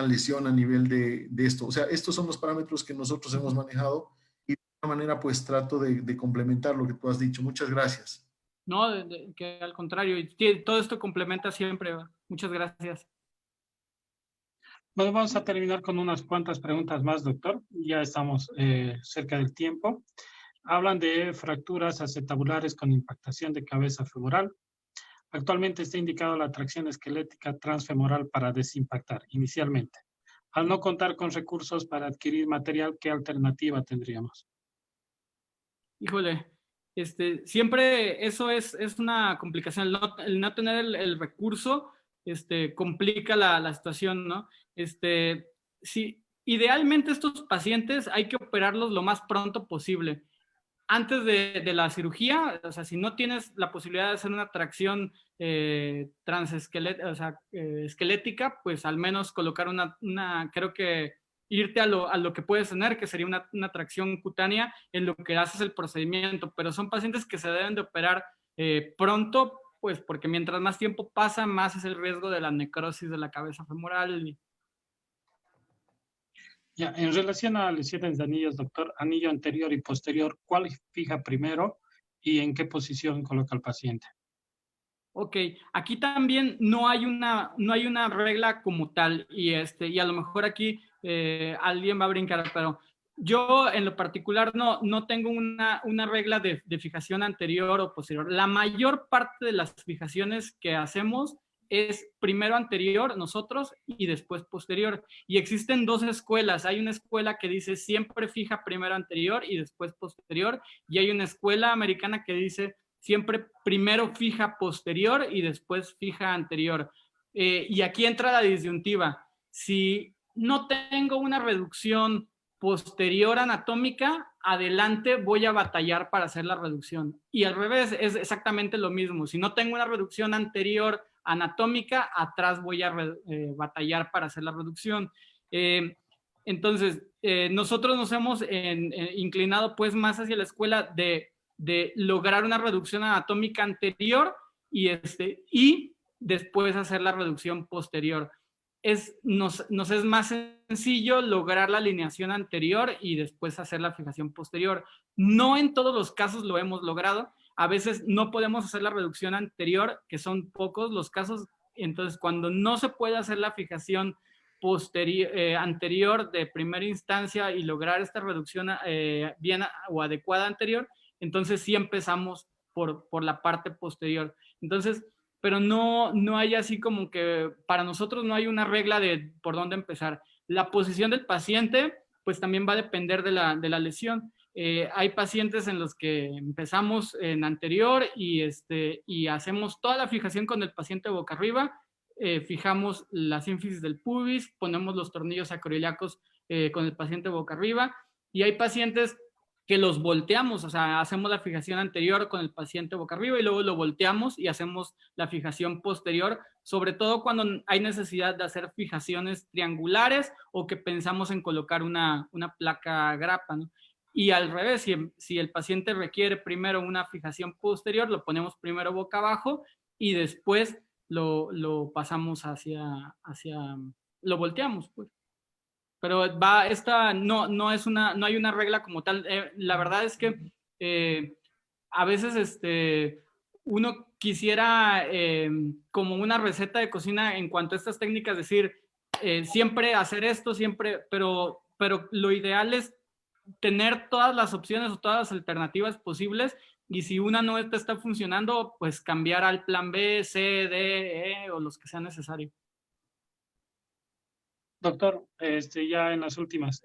lesión a nivel de esto. O sea, estos son los parámetros que nosotros hemos manejado y de alguna manera pues trato de complementar lo que tú has dicho. Muchas gracias. No, que al contrario, todo esto complementa siempre. Muchas gracias. Bueno, vamos a terminar con unas cuantas preguntas más, doctor. Ya estamos cerca del tiempo. Hablan de fracturas acetabulares con impactación de cabeza femoral. Actualmente está indicado la tracción esquelética transfemoral para desimpactar inicialmente. Al no contar con recursos para adquirir material, ¿qué alternativa tendríamos? Híjole, siempre eso es una complicación. El no tener el recurso complica la situación, ¿no? Sí, idealmente estos pacientes hay que operarlos lo más pronto posible. antes de la cirugía, o sea, si no tienes la posibilidad de hacer una tracción esquelética, pues al menos colocar creo que irte a lo que puedes tener, que sería una tracción cutánea en lo que haces el procedimiento, pero son pacientes que se deben de operar pronto, pues porque mientras más tiempo pasa, más es el riesgo de la necrosis de la cabeza femoral. Ya, en relación a lesiones de anillos, doctor, anillo anterior y posterior, ¿cuál fija primero y en qué posición coloca al paciente? Ok, aquí también no hay una regla como tal y a lo mejor aquí alguien va a brincar, pero yo en lo particular no tengo una regla de fijación anterior o posterior. La mayor parte de las fijaciones que hacemos es primero anterior nosotros y después posterior. Y existen dos escuelas. Hay una escuela que dice siempre fija primero anterior y después posterior, y hay una escuela americana que dice siempre primero fija posterior y después fija anterior. Y aquí entra la disyuntiva. Si no tengo una reducción posterior anatómica, adelante voy a batallar para hacer la reducción. Y al revés, es exactamente lo mismo. Si no tengo una reducción anterior anatómica, atrás voy a batallar para hacer la reducción. Entonces, nosotros nos hemos inclinado pues más hacia la escuela de lograr una reducción anatómica anterior y después hacer la reducción posterior. Nos es más sencillo lograr la alineación anterior y después hacer la fijación posterior. No en todos los casos lo hemos logrado. A veces no podemos hacer la reducción anterior, que son pocos los casos. Entonces, cuando no se puede hacer la fijación anterior de primera instancia y lograr esta reducción bien o adecuada anterior, entonces sí empezamos por la parte posterior. Entonces, pero no hay así como que para nosotros no hay una regla de por dónde empezar. La posición del paciente pues también va a depender de la lesión. Hay pacientes en los que empezamos en anterior y hacemos toda la fijación con el paciente boca arriba, fijamos la sínfisis del pubis, ponemos los tornillos acroiliacos con el paciente boca arriba, y hay pacientes que los volteamos, o sea, hacemos la fijación anterior con el paciente boca arriba y luego lo volteamos y hacemos la fijación posterior, sobre todo cuando hay necesidad de hacer fijaciones triangulares o que pensamos en colocar una placa grapa, ¿no? Y al revés, si el paciente requiere primero una fijación posterior, lo ponemos primero boca abajo y después lo pasamos lo volteamos, pues. Pero no hay una regla como tal. La verdad es que a veces uno quisiera como una receta de cocina en cuanto a estas técnicas, decir, siempre hacer esto, siempre, pero lo ideal es tener todas las opciones o todas las alternativas posibles, y si una no está funcionando, pues cambiar al plan B, C, D, E o los que sea necesario. Doctor, ya en las últimas,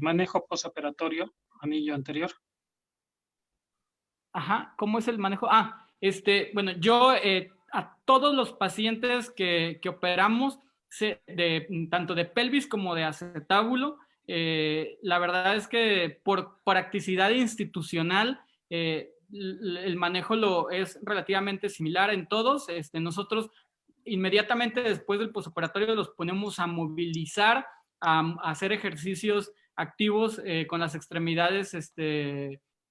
manejo postoperatorio, anillo anterior. Ajá, ¿cómo es el manejo? Bueno, yo a todos los pacientes que operamos, tanto de pelvis como de acetábulo, la verdad es que por practicidad institucional, el manejo es relativamente similar en todos. Nosotros inmediatamente después del postoperatorio los ponemos a movilizar, a hacer ejercicios activos con las extremidades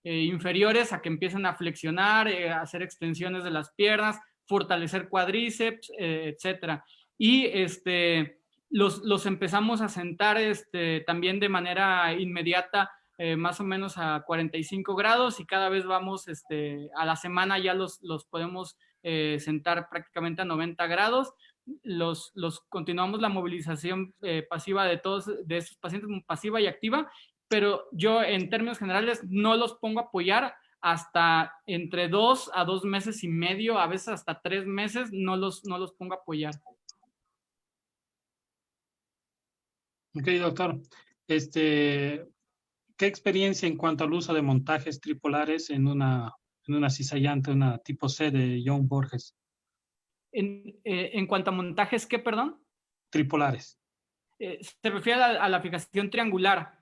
inferiores, a que empiecen a flexionar, a hacer extensiones de las piernas, fortalecer cuádriceps, etcétera. Y los empezamos a sentar también de manera inmediata, más o menos a 45 grados, y cada vez vamos a la semana ya los podemos sentar prácticamente a 90 grados. Los continuamos la movilización pasiva de estos pacientes, pasiva y activa, pero yo en términos generales no los pongo a apoyar hasta entre 2 a 2 meses y medio, a veces hasta 3 meses, no los pongo a apoyar. Ok, doctor. ¿Qué experiencia en cuanto al uso de montajes tripolares en una cizallante, una tipo C de John Borges? En cuanto a montajes, ¿qué, perdón? Tripolares. Se refiere a la fijación triangular,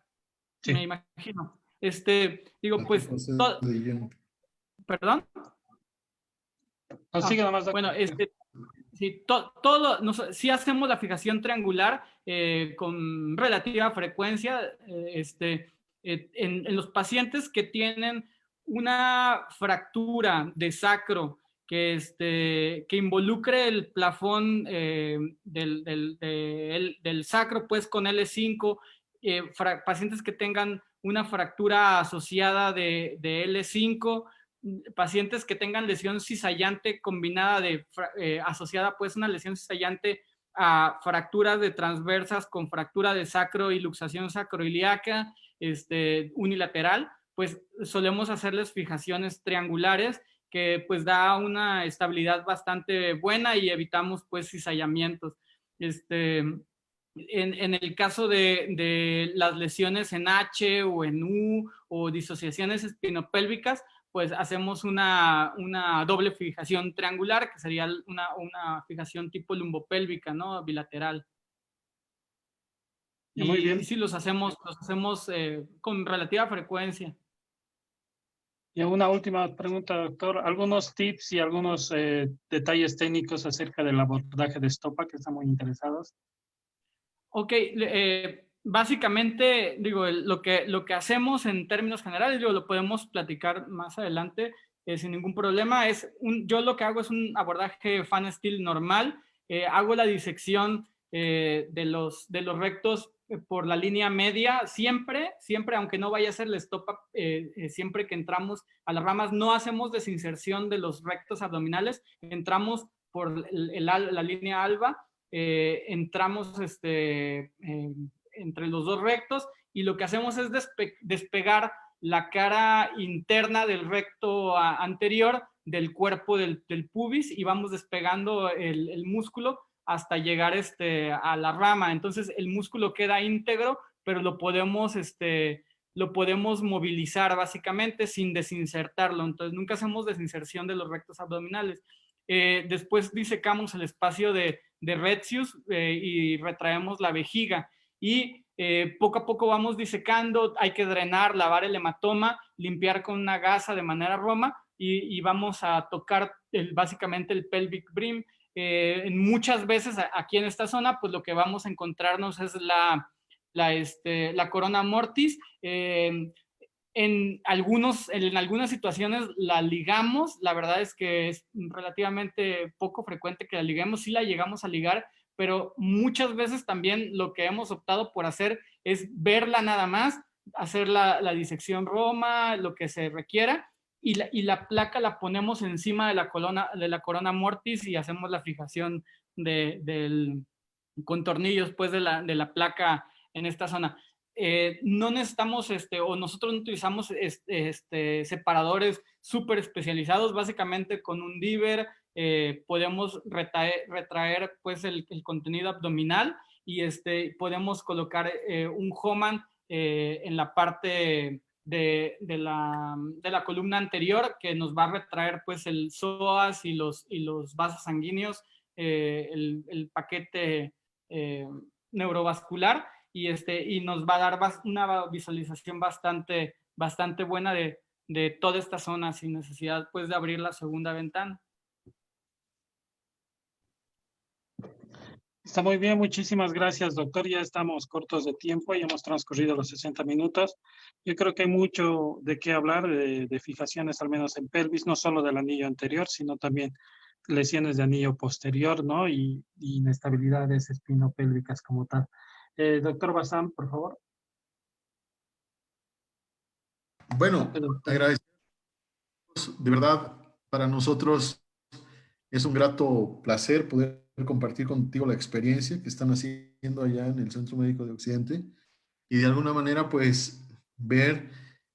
Sí. me imagino. Digo, pues, ¿perdón? No, sigue nomás, doctor. Bueno, sí, sí hacemos la fijación triangular con relativa frecuencia en los pacientes que tienen una fractura de sacro que involucre el plafón del sacro pues con L5, pacientes que tengan una fractura asociada de L5, pacientes que tengan lesión cizallante combinada asociada pues una lesión cizallante a fracturas de transversas con fractura de sacro y luxación sacroiliaca unilateral, pues solemos hacerles fijaciones triangulares que pues da una estabilidad bastante buena y evitamos pues cizallamientos. En el caso de las lesiones en H o en U o disociaciones espinopélvicas, pues hacemos una doble fijación triangular, que sería una fijación tipo lumbopélvica, ¿no? Bilateral. Muy bien. Y sí, los hacemos con relativa frecuencia. Y una última pregunta, doctor. ¿Algunos tips y algunos detalles técnicos acerca del abordaje de estopa que están muy interesados? Ok, básicamente, digo, lo que hacemos en términos generales, digo, lo podemos platicar más adelante sin ningún problema. Yo lo que hago es un abordaje fan steel normal. Hago la disección de los rectos por la línea media, siempre, aunque no vaya a ser la estopa, siempre que entramos a las ramas, no hacemos desinserción de los rectos abdominales, entramos por la línea alba. Entramos entre los dos rectos y lo que hacemos es despegar la cara interna del recto anterior del cuerpo del pubis y vamos despegando el músculo hasta llegar a la rama. Entonces el músculo queda íntegro, pero lo podemos movilizar básicamente sin desinsertarlo. Entonces nunca hacemos desinserción de los rectos abdominales. Después disecamos el espacio de Retzius y retraemos la vejiga y poco a poco vamos disecando, hay que drenar, lavar el hematoma, limpiar con una gasa de manera roma y vamos a tocar básicamente el pelvic brim. Muchas veces aquí en esta zona pues lo que vamos a encontrarnos es la corona mortis. En algunas situaciones la ligamos, la verdad es que es relativamente poco frecuente que la liguemos, sí la llegamos a ligar, pero muchas veces también lo que hemos optado por hacer es verla nada más, hacer la disección roma, lo que se requiera, y la placa la ponemos encima de la corona mortis y hacemos la fijación con tornillos pues de la placa en esta zona. No necesitamos o nosotros no utilizamos separadores súper especializados. Básicamente con un diver podemos retraer pues el contenido abdominal y podemos colocar un Hohmann en la parte de la columna anterior que nos va a retraer pues el psoas y los vasos sanguíneos, el paquete neurovascular y nos va a dar una visualización bastante buena de toda esta zona sin necesidad pues de abrir la segunda ventana. Está muy bien, muchísimas gracias, doctor. Ya estamos cortos de tiempo, ya hemos transcurrido los 60 minutos. Yo creo que hay mucho de qué hablar de fijaciones, al menos en pelvis, no solo del anillo anterior, sino también lesiones de anillo posterior, ¿no? Y inestabilidades espinopélvicas como tal. Doctor Bazán, por favor. Bueno, agradecemos. De verdad, para nosotros es un grato placer poder compartir contigo la experiencia que están haciendo allá en el Centro Médico de Occidente y de alguna manera pues ver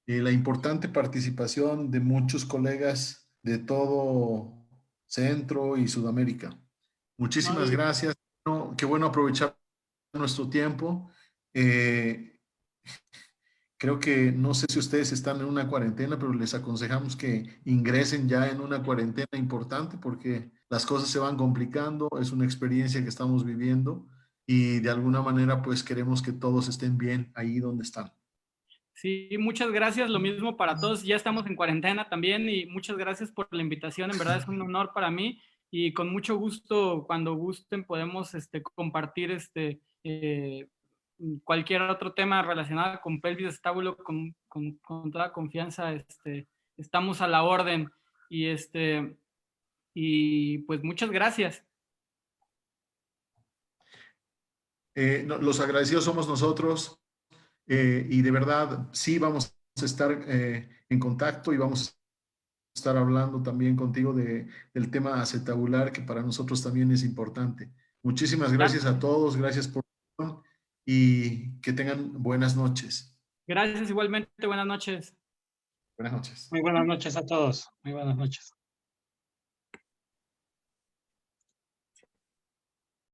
la importante participación de muchos colegas de todo Centro y Sudamérica. Muchísimas gracias. No, qué bueno aprovechar nuestro tiempo. Creo que no sé si ustedes están en una cuarentena, pero les aconsejamos que ingresen ya en una cuarentena importante porque las cosas se van complicando, es una experiencia que estamos viviendo y de alguna manera pues queremos que todos estén bien ahí donde están. Sí, muchas gracias, lo mismo para todos. Ya estamos en cuarentena también y muchas gracias por la invitación. En verdad es un honor para mí y con mucho gusto, cuando gusten, podemos compartir cualquier otro tema relacionado con pelvis de estábulo con toda confianza. Estamos a la orden y, y pues muchas gracias. Los agradecidos somos nosotros y de verdad sí vamos a estar en contacto y vamos a estar hablando también contigo del tema acetabular, que para nosotros también es importante. Muchísimas gracias a todos, gracias por y que tengan buenas noches. Gracias igualmente, buenas noches. Buenas noches. Muy buenas noches a todos. Muy buenas noches.